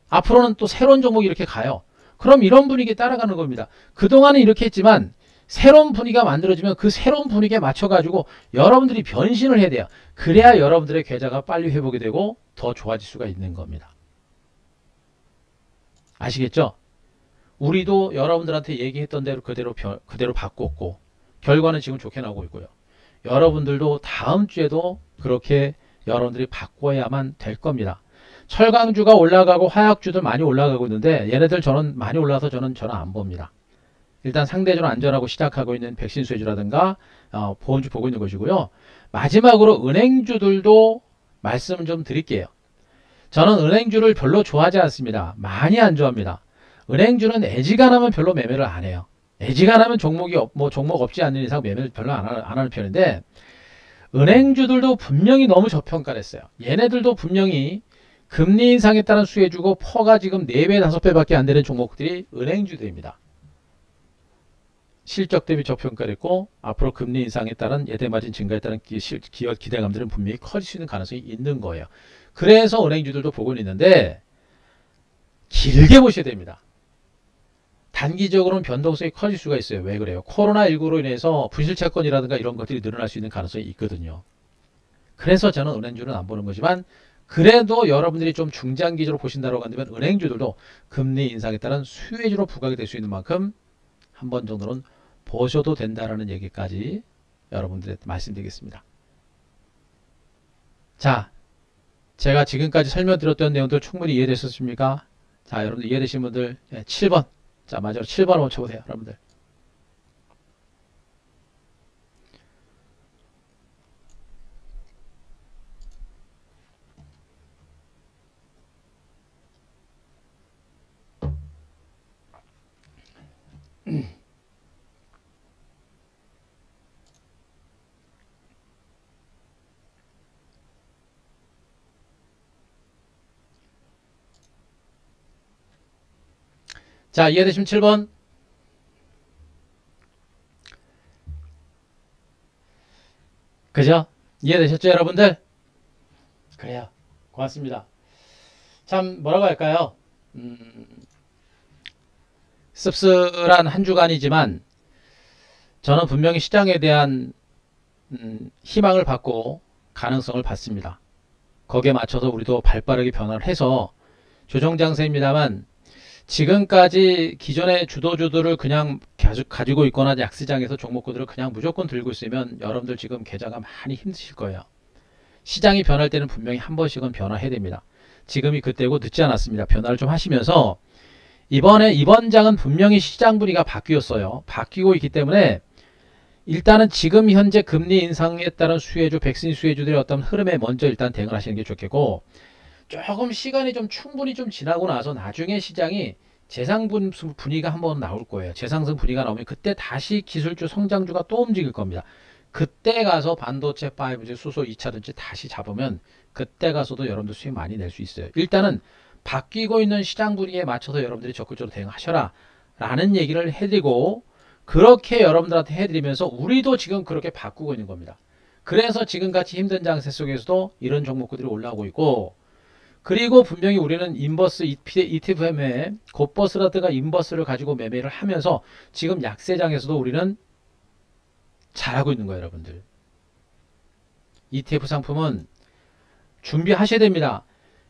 앞으로는 또 새로운 종목이 이렇게 가요. 그럼 이런 분위기에 따라가는 겁니다. 그동안은 이렇게 했지만 새로운 분위기가 만들어지면 그 새로운 분위기에 맞춰가지고 여러분들이 변신을 해야 돼요. 그래야 여러분들의 계좌가 빨리 회복이 되고 더 좋아질 수가 있는 겁니다. 아시겠죠? 우리도 여러분들한테 얘기했던 대로 그대로 바꿨고 결과는 지금 좋게 나오고 있고요. 여러분들도 다음 주에도 그렇게 여러분들이 바꿔야만 될 겁니다. 철강주가 올라가고 화약주들 많이 올라가고 있는데 얘네들 저는 많이 올라서 저는 안 봅니다. 일단 상대적으로 안전하고 시작하고 있는 백신 수혜주라든가 보험주 보고 있는 것이고요. 마지막으로 은행주들도 말씀 좀 드릴게요. 저는 은행주를 별로 좋아하지 않습니다. 많이 안 좋아합니다. 은행주는 애지간하면 별로 매매를 안 해요. 애지간하면 종목 없지 않는 이상 매매를 별로 안 하는 편인데 은행주들도 분명히 너무 저평가를 했어요. 얘네들도 분명히 금리 인상에 따른 수혜주고 퍼가 지금 4배 5배밖에 안 되는 종목들이 은행주들입니다. 실적 대비 저평가를 했고 앞으로 금리 인상에 따른 예대마진 증가에 따른 기업 기대감들은 분명히 커질 수 있는 가능성이 있는 거예요. 그래서 은행주들도 보고 있는데 길게 보셔야 됩니다. 단기적으로는 변동성이 커질 수가 있어요. 왜 그래요? 코로나19로 인해서 분실채권이라든가 이런 것들이 늘어날 수 있는 가능성이 있거든요. 그래서 저는 은행주는 안 보는 거지만 그래도 여러분들이 좀 중장기적으로 보신다고 한다면 은행주들도 금리 인상에 따른 수혜주로 부각이 될 수 있는 만큼 한 번 정도는 보셔도 된다라는 얘기까지 여러분들한테 말씀드리겠습니다. 자, 제가 지금까지 설명드렸던 내용들 충분히 이해되셨습니까? 자, 여러분들 이해되신 분들 7번. 자, 마지막으로 7번 한번 쳐보세요. 여러분들. 자, 이해되시면 7번. 그죠? 이해되셨죠, 여러분들? 그래요. 고맙습니다. 참, 뭐라고 할까요? 씁쓸한 한 주간이지만 저는 분명히 시장에 대한 희망을 받고 가능성을 받습니다. 거기에 맞춰서 우리도 발빠르게 변화를 해서 조정장세입니다만 지금까지 기존의 주도주들을 그냥 가지고 있거나 약시장에서 종목구들을 그냥 무조건 들고 있으면 여러분들 지금 계좌가 많이 힘드실 거예요. 시장이 변할 때는 분명히 한 번씩은 변화해야 됩니다. 지금이 그때고 늦지 않았습니다. 변화를 좀 하시면서 이번 장은 분명히 시장 분위기가 바뀌었어요. 바뀌고 있기 때문에 일단은 지금 현재 금리 인상에 따른 수혜주, 백신 수혜주들의 어떤 흐름에 먼저 일단 대응을 하시는 게 좋겠고 조금 시간이 좀 충분히 좀 지나고 나서 나중에 시장이 재상분 분위기가 한번 나올 거예요. 재상승 분위기가 나오면 그때 다시 기술주 성장주가 또 움직일 겁니다. 그때 가서 반도체 5G 수소 2차전지 다시 잡으면 그때 가서도 여러분들 수익 많이 낼 수 있어요. 일단은 바뀌고 있는 시장 분위기에 맞춰서 여러분들이 적극적으로 대응하셔라 라는 얘기를 해드리고, 그렇게 여러분들한테 해드리면서 우리도 지금 그렇게 바꾸고 있는 겁니다. 그래서 지금같이 힘든 장세 속에서도 이런 종목들이 올라오고 있고, 그리고 분명히 우리는 인버스 ETF 매매, 곧버스라든가 인버스를 가지고 매매를 하면서 지금 약세장에서도 우리는 잘하고 있는 거예요, 여러분들. ETF 상품은 준비하셔야 됩니다.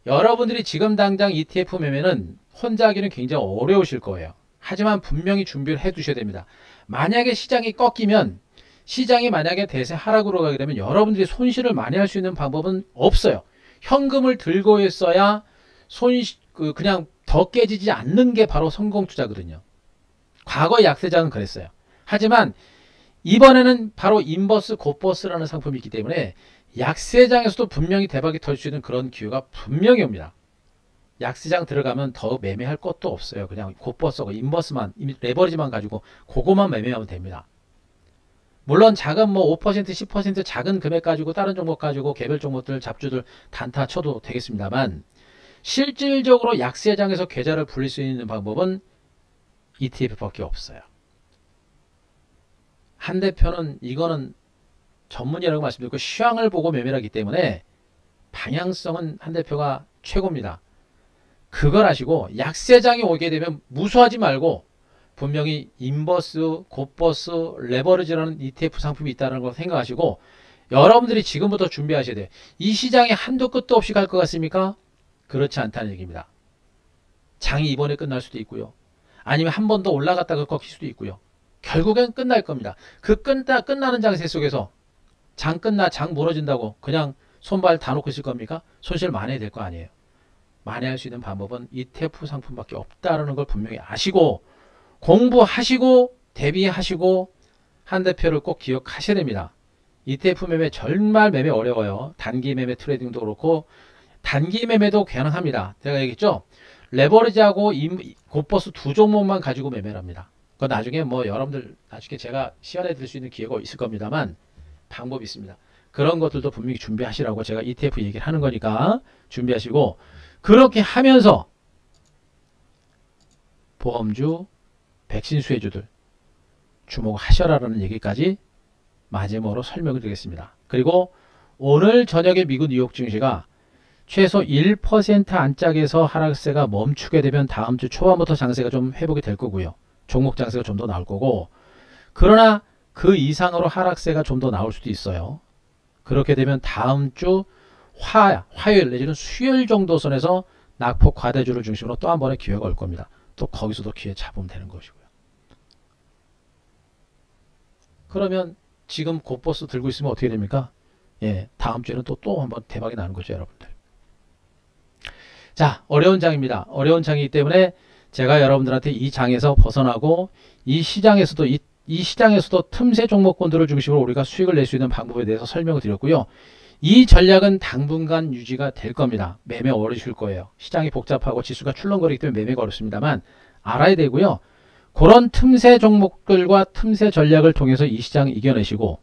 여러분들이 지금 당장 ETF 매매는 혼자 하기는 굉장히 어려우실 거예요. 하지만 분명히 준비를 해 두셔야 됩니다. 만약에 시장이 꺾이면, 시장이 만약에 대세 하락으로 가게 되면 여러분들이 손실을 많이 할 수 있는 방법은 없어요. 현금을 들고 있어야 그냥 더 깨지지 않는 게 바로 성공 투자거든요. 과거 약세장은 그랬어요. 하지만 이번에는 바로 인버스 곧버스라는 상품이 있기 때문에 약세장에서도 분명히 대박이 털 수 있는 그런 기회가 분명히 옵니다. 약세장 들어가면 더 매매할 것도 없어요. 그냥 곧버스고 인버스만, 레버리지만 가지고 그거만 매매하면 됩니다. 물론 작은 5% 10% 작은 금액 가지고 다른 종목 가지고 개별 종목들 잡주들 단타 쳐도 되겠습니다만, 실질적으로 약세장에서 계좌를 불릴 수 있는 방법은 ETF밖에 없어요. 한 대표는 이거는 전문이라고 말씀드리고 시황을 보고 매매를 하기 때문에 방향성은 한 대표가 최고입니다. 그걸 아시고 약세장이 오게 되면 무수하지 말고 분명히 인버스, 곧버스, 레버리지라는 ETF 상품이 있다는 걸 생각하시고 여러분들이 지금부터 준비하셔야 돼요. 이 시장에 한도 끝도 없이 갈 것 같습니까? 그렇지 않다는 얘기입니다. 장이 이번에 끝날 수도 있고요. 아니면 한 번 더 올라갔다가 꺾일 수도 있고요. 결국엔 끝날 겁니다. 그 끝나는 장세 속에서 장 무너진다고 그냥 손발 다 놓고 있을 겁니까? 손실 많이 될 거 아니에요. 만회할 수 있는 방법은 ETF 상품밖에 없다는 걸 분명히 아시고 공부하시고 대비하시고 한 대표를 꼭 기억하셔야 됩니다. ETF 매매 정말 매매 어려워요. 단기 매매 트레이딩도 그렇고 단기 매매도 가능합니다. 제가 얘기했죠. 레버리지하고 곧버스 두 종목만 가지고 매매를 합니다. 그건 나중에 여러분들 나중에 제가 시연해 드릴 수 있는 기회가 있을 겁니다만 방법이 있습니다. 그런 것들도 분명히 준비하시라고 제가 ETF 얘기를 하는 거니까 준비하시고 그렇게 하면서 보험주, 백신 수혜주들 주목하셔라라는 얘기까지 마지막으로 설명을 드리겠습니다. 그리고 오늘 저녁에 미국 뉴욕 증시가 최소 1% 안짝에서 하락세가 멈추게 되면 다음 주 초반부터 장세가 좀 회복이 될 거고요. 종목 장세가 좀 더 나올 거고, 그러나 그 이상으로 하락세가 좀 더 나올 수도 있어요. 그렇게 되면 다음 주 화요일 내지는 수요일 정도 선에서 낙폭 과대주를 중심으로 또 한 번의 기회가 올 겁니다. 또 거기서도 기회 잡으면 되는 것이고요. 그러면 지금 곧버스 들고 있으면 어떻게 됩니까? 다음 주에는 또 한 번 대박이 나는 거죠, 여러분들. 자, 어려운 장입니다. 어려운 장이기 때문에 제가 여러분들한테 이 장에서 벗어나고 이 시장에서도 틈새 종목군들을 중심으로 우리가 수익을 낼 수 있는 방법에 대해서 설명을 드렸고요. 이 전략은 당분간 유지가 될 겁니다. 매매 어려우실 거예요. 시장이 복잡하고 지수가 출렁거리기 때문에 매매가 어렵습니다만 알아야 되고요. 그런 틈새 종목들과 틈새 전략을 통해서 이 시장 이겨내시고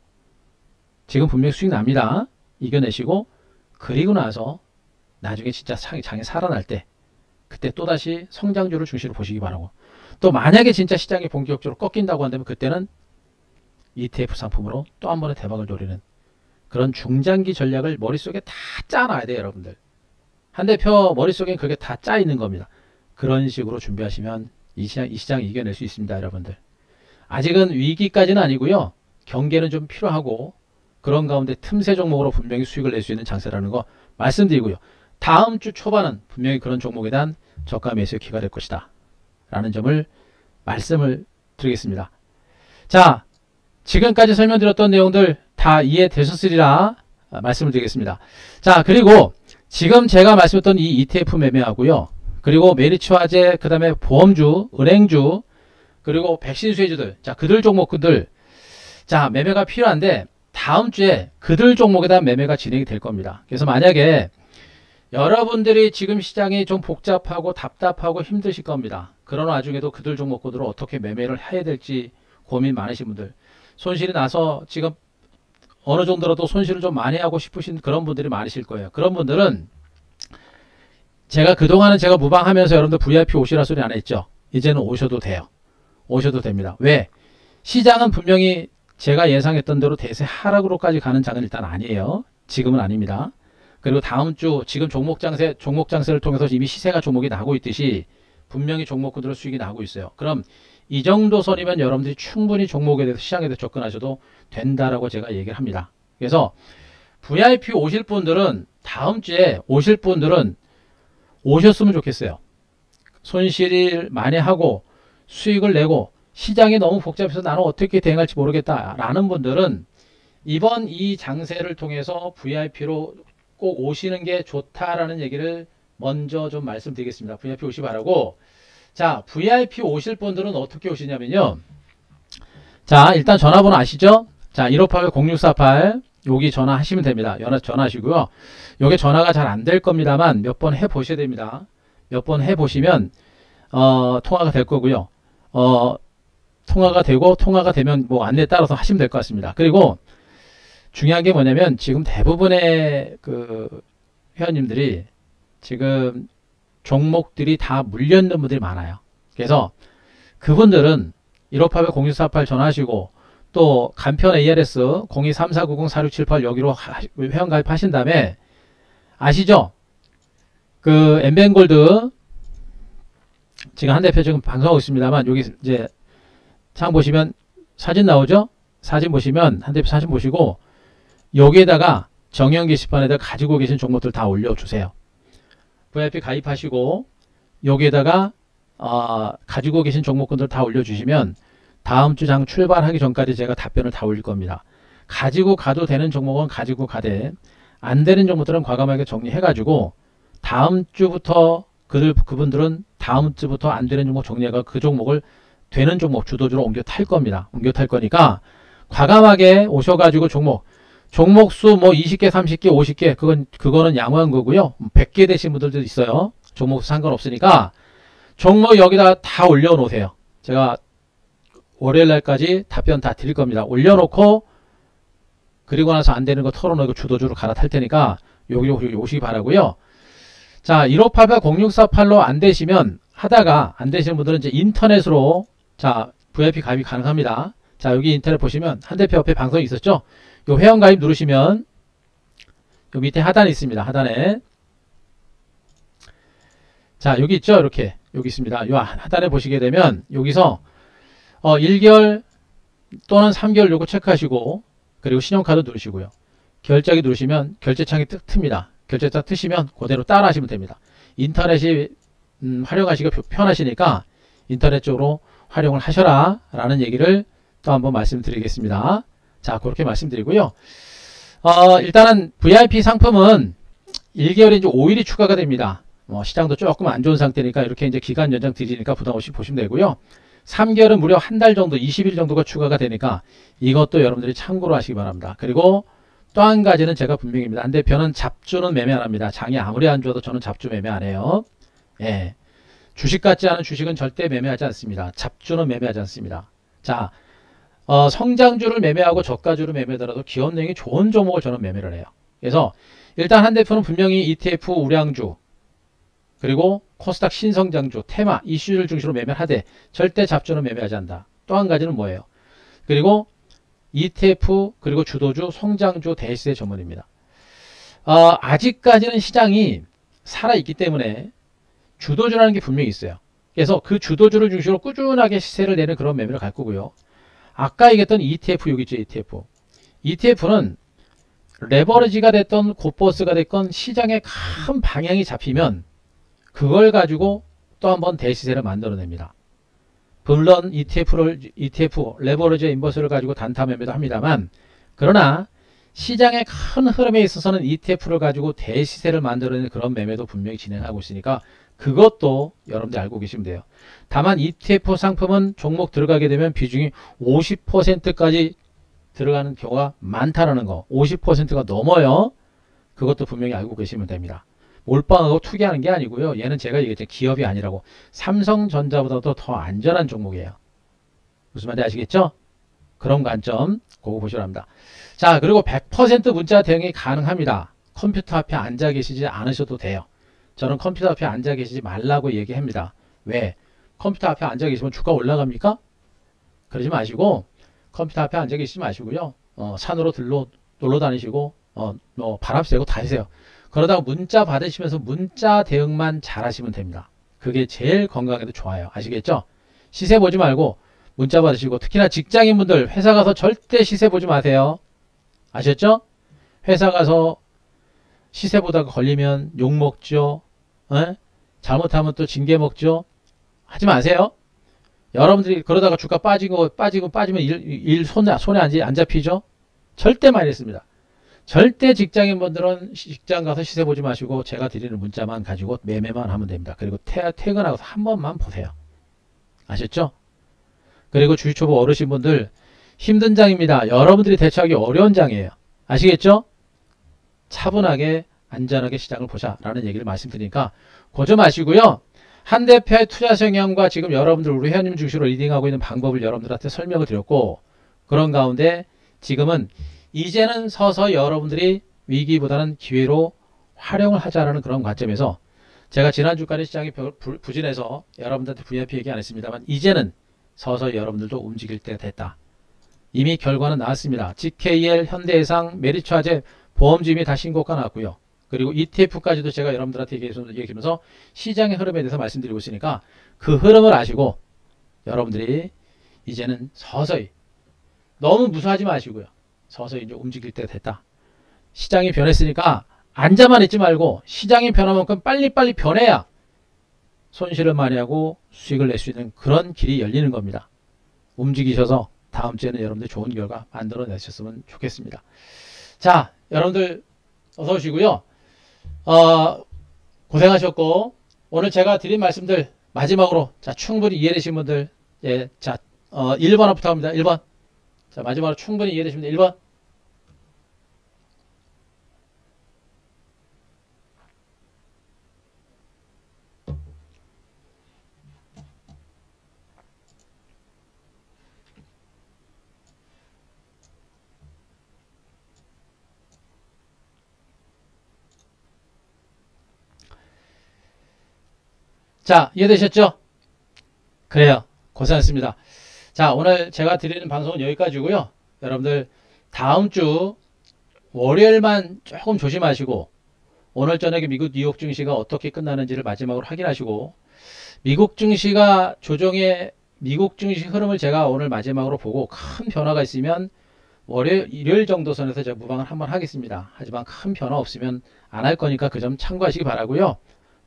지금 분명히 수익 납니다. 이겨내시고 그리고 나서 나중에 진짜 장이 살아날 때 그때 또다시 성장주를 중심으로 보시기 바라고, 또 만약에 진짜 시장이 본격적으로 꺾인다고 한다면 그때는 ETF 상품으로 또 한 번의 대박을 노리는 그런 중장기 전략을 머릿속에 다 짜놔야 돼요, 여러분들. 한 대표 머릿속에 그게 다 짜 있는 겁니다. 그런 식으로 준비하시면 이 시장 이겨낼 수 있습니다, 여러분들. 아직은 위기까지는 아니고요. 경계는 좀 필요하고 그런 가운데 틈새 종목으로 분명히 수익을 낼 수 있는 장세라는 거 말씀드리고요. 다음 주 초반은 분명히 그런 종목에 대한 저가 매수의 기회가 될 것이다 라는 점을 말씀을 드리겠습니다. 자, 지금까지 설명드렸던 내용들 다 이해되셨으리라 말씀을 드리겠습니다. 자, 그리고 지금 제가 말씀드렸던 이 ETF 매매하고요. 그리고 메리츠 화재, 그 다음에 보험주, 은행주, 그리고 백신 수혜주들, 자, 그들 종목들, 자, 매매가 필요한데 다음 주에 그들 종목에 대한 매매가 진행이 될 겁니다. 그래서 만약에 여러분들이 지금 시장이 좀 복잡하고 답답하고 힘드실 겁니다. 그런 와중에도 그들 종목들을 어떻게 매매를 해야 될지 고민 많으신 분들, 손실이 나서 지금 어느 정도라도 손실을 좀 많이 하고 싶으신 그런 분들이 많으실 거예요. 그런 분들은 그동안은 제가 무방하면서 여러분들 VIP 오시라 소리 안 했죠. 이제는 오셔도 돼요. 오셔도 됩니다. 왜? 시장은 분명히 제가 예상했던 대로 대세 하락으로까지 가는 장은 일단 아니에요. 지금은 아닙니다. 그리고 다음 주 지금 종목 장세를 통해서 이미 시세가 종목이 나고 있듯이 분명히 종목군들은 수익이 나고 있어요. 그럼 이 정도 선이면 여러분들이 충분히 종목에 대해서 시장에 대해서 접근하셔도 된다라고 제가 얘기를 합니다. 그래서 VIP 오실 분들은 다음 주에 오실 분들은 오셨으면 좋겠어요. 손실을 많이 하고 수익을 내고 시장이 너무 복잡해서 나는 어떻게 대응할지 모르겠다라는 분들은 이번 이 장세를 통해서 VIP로 꼭 오시는 게 좋다라는 얘기를 먼저 좀 말씀드리겠습니다. VIP 오시 바라고. 자, VIP 오실 분들은 어떻게 오시냐면요. 자, 일단 전화번호 아시죠? 자, 1588-0648 여기 전화하시면 됩니다. 전화하시고요. 여기 전화가 잘 안 될 겁니다만 몇 번 해보셔야 됩니다. 몇 번 해보시면 통화가 될 거고요. 통화가 되면 뭐 안내에 따라서 하시면 될 것 같습니다. 그리고 중요한 게 뭐냐면 지금 대부분의 그 회원님들이 지금 종목들이 다 물려있는 분들이 많아요. 그래서 그분들은 1588-0648 전화하시고 또 간편 ARS 0234904678 여기로 회원 가입하신 다음에 아시죠? 그 엠벤골드 지금 한 대표 지금 방송하고 있습니다만 여기 이제 창 보시면 사진 나오죠? 사진 보시면 한 대표 사진 보시고 여기에다가 정형 게시판에다 가지고 계신 종목들 다 올려주세요. VIP 가입하시고 여기에다가 가지고 계신 종목군들 다 올려주시면 다음 주 장 출발하기 전까지 제가 답변을 다 올릴 겁니다. 가지고 가도 되는 종목은 가지고 가되 안 되는 종목들은 과감하게 정리해가지고 다음 주부터 그분들은 다음 주부터 안 되는 종목 정리해가 그 종목을 되는 종목 주도주로 옮겨 탈 겁니다. 옮겨 탈 거니까 과감하게 오셔가지고 종목수 뭐 20개, 30개, 50개 그거는 양호한 거고요. 100개 되신 분들도 있어요. 종목수 상관없으니까 종목 여기다 다 올려놓으세요. 제가 월요일 날까지 답변 다 드릴 겁니다. 올려놓고 그리고 나서 안 되는 거 털어놓고 주도주로 갈아탈 테니까 여기 오시기 바라고요. 자, 1588-0648로 안 되시면 하다가 안 되시는 분들은 이제 인터넷으로 자 VIP 가입이 가능합니다. 자, 여기 인터넷 보시면 한 대표 옆에 방송이 있었죠? 요 회원 가입 누르시면 요 밑에 하단에 있습니다. 하단에 자 여기 있죠? 이렇게 여기 있습니다. 요 하단에 보시게 되면 여기서 1개월 또는 3개월 요거 체크하시고 그리고 신용카드 누르시고요. 결제하기 누르시면 결제창이 뜹니다. 결제창 뜨시면 그대로 따라 하시면 됩니다. 인터넷이 활용하시기가 편하시니까 인터넷 쪽으로 활용을 하셔라 라는 얘기를 또 한번 말씀드리겠습니다. 자, 그렇게 말씀드리고요. 일단은 VIP 상품은 1개월에 이제 5일이 추가가 됩니다. 시장도 조금 안 좋은 상태니까 이렇게 이제 기간 연장 드리니까 부담 없이 보시면 되고요. 3개월은 무려 한 달 정도, 20일 정도가 추가가 되니까 이것도 여러분들이 참고로 하시기 바랍니다. 그리고 또 한 가지는 제가 분명입니다. 한 대표는 잡주는 매매 안 합니다. 장이 아무리 안 좋아도 저는 잡주 매매 안 해요. 예. 주식 같지 않은 주식은 절대 매매하지 않습니다. 잡주는 매매하지 않습니다. 자, 성장주를 매매하고 저가주를 매매하더라도 기업 내용이 좋은 종목을 저는 매매를 해요. 그래서 일단 한 대표는 분명히 ETF 우량주 그리고 코스닥 신성장주, 테마, 이슈를 중심으로 매매를 하되 절대 잡주는 매매하지 않는다. 또 한 가지는 뭐예요? 그리고 ETF 그리고 주도주, 성장주, 대시세 전문입니다. 아직까지는 시장이 살아있기 때문에 주도주라는 게 분명히 있어요. 그래서 그 주도주를 중심으로 꾸준하게 시세를 내는 그런 매매를 갈 거고요. 아까 얘기했던 ETF 여기 있죠. ETF는 레버리지가 됐던 곧버스가 됐건 시장의 큰 방향이 잡히면 그걸 가지고 또 한번 대시세를 만들어냅니다. 물론 ETF 레버리지 인버스를 가지고 단타 매매도 합니다만 그러나 시장의 큰 흐름에 있어서는 ETF를 가지고 대시세를 만들어내는 그런 매매도 분명히 진행하고 있으니까 그것도 여러분들이 알고 계시면 돼요. 다만 ETF 상품은 종목 들어가게 되면 비중이 50%까지 들어가는 경우가 많다라는 거. 50%가 넘어요. 그것도 분명히 알고 계시면 됩니다. 몰빵하고 투기하는 게 아니고요. 얘는 제가 얘기했죠. 기업이 아니라고. 삼성전자보다도 더 안전한 종목이에요. 무슨 말인지 아시겠죠? 그런 관점 그거 보시라 합니다. 자, 그리고 100% 문자 대응이 가능합니다. 컴퓨터 앞에 앉아 계시지 않으셔도 돼요. 저는 컴퓨터 앞에 앉아 계시지 말라고 얘기합니다. 왜? 컴퓨터 앞에 앉아 계시면 주가 올라갑니까? 그러지 마시고 컴퓨터 앞에 앉아 계시지 마시고요. 산으로 놀러 다니시고 뭐 바람 쐬고 다니세요. 그러다가 문자 받으시면서 문자 대응만 잘 하시면 됩니다. 그게 제일 건강에도 좋아요. 아시겠죠? 시세 보지 말고 문자 받으시고, 특히나 직장인분들 회사 가서 절대 시세 보지 마세요. 아셨죠? 회사 가서 시세 보다가 걸리면 욕 먹죠. 에? 잘못하면 또 징계 먹죠. 하지 마세요. 여러분들이 그러다가 주가 빠지면 일 손에 안 잡히죠? 절대 많이 했습니다. 절대 직장인분들은 직장 가서 시세 보지 마시고 제가 드리는 문자만 가지고 매매만 하면 됩니다. 그리고 퇴근하고서 한 번만 보세요. 아셨죠? 그리고 주유초보 어르신분들 힘든 장입니다. 여러분들이 대처하기 어려운 장이에요. 아시겠죠? 차분하게 안전하게 시장을 보자라는 얘기를 말씀드리니까 고점 아시고요. 한 대표의 투자 성향과 지금 여러분들 우리 회원님 중심으로 리딩하고 있는 방법을 여러분들한테 설명을 드렸고, 그런 가운데 지금은 이제는 서서 여러분들이 위기보다는 기회로 활용을 하자라는 그런 관점에서 제가 지난주까지 시장이 부진해서 여러분들한테 VIP 얘기 안 했습니다만 이제는 서서 여러분들도 움직일 때가 됐다. 이미 결과는 나왔습니다. GKL, 현대해상, 메리츠화재, 보험주임이 다 신고가 나왔고요. 그리고 ETF까지도 제가 여러분들한테 얘기하면서 시장의 흐름에 대해서 말씀드리고 있으니까 그 흐름을 아시고 여러분들이 이제는 서서히, 너무 무서워하지 마시고요. 서서히 이제 움직일 때가 됐다. 시장이 변했으니까 앉아만 있지 말고 시장이 변한 만큼 빨리빨리 변해야 손실을 많이 하고 수익을 낼 수 있는 그런 길이 열리는 겁니다. 움직이셔서 다음 주에는 여러분들 좋은 결과 만들어내셨으면 좋겠습니다. 자, 여러분들 어서 오시고요. 고생하셨고, 오늘 제가 드린 말씀들 마지막으로 충분히 이해되신 분들, 1번부터 합니다. 1번. 자, 마지막으로 충분히 이해되신 분들 1번. 자, 이해되셨죠? 그래요. 고생하셨습니다. 자, 오늘 제가 드리는 방송은 여기까지고요. 여러분들 다음 주 월요일만 조금 조심하시고, 오늘 저녁에 미국 뉴욕 증시가 어떻게 끝나는지를 마지막으로 확인하시고, 미국 증시가 미국 증시 흐름을 제가 오늘 마지막으로 보고 큰 변화가 있으면 일요일 정도 선에서 제가 무방을 한번 하겠습니다. 하지만 큰 변화 없으면 안 할 거니까 그 점 참고하시기 바라고요.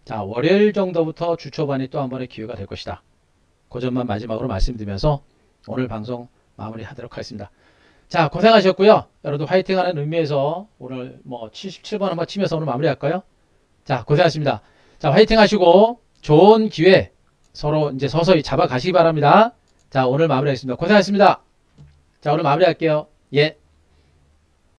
자, 월요일 정도부터 주 초반이 또 한 번의 기회가 될 것이다. 그 점만 마지막으로 말씀드리면서 오늘 방송 마무리하도록 하겠습니다. 자, 고생하셨고요. 여러분들 화이팅하는 의미에서 오늘 뭐 77번 한번 치면서 오늘 마무리할까요? 자, 고생하셨습니다. 자, 화이팅하시고 좋은 기회 서로 이제 서서히 잡아가시기 바랍니다. 자, 오늘 마무리하겠습니다. 고생하셨습니다. 자, 오늘 마무리할게요. 예.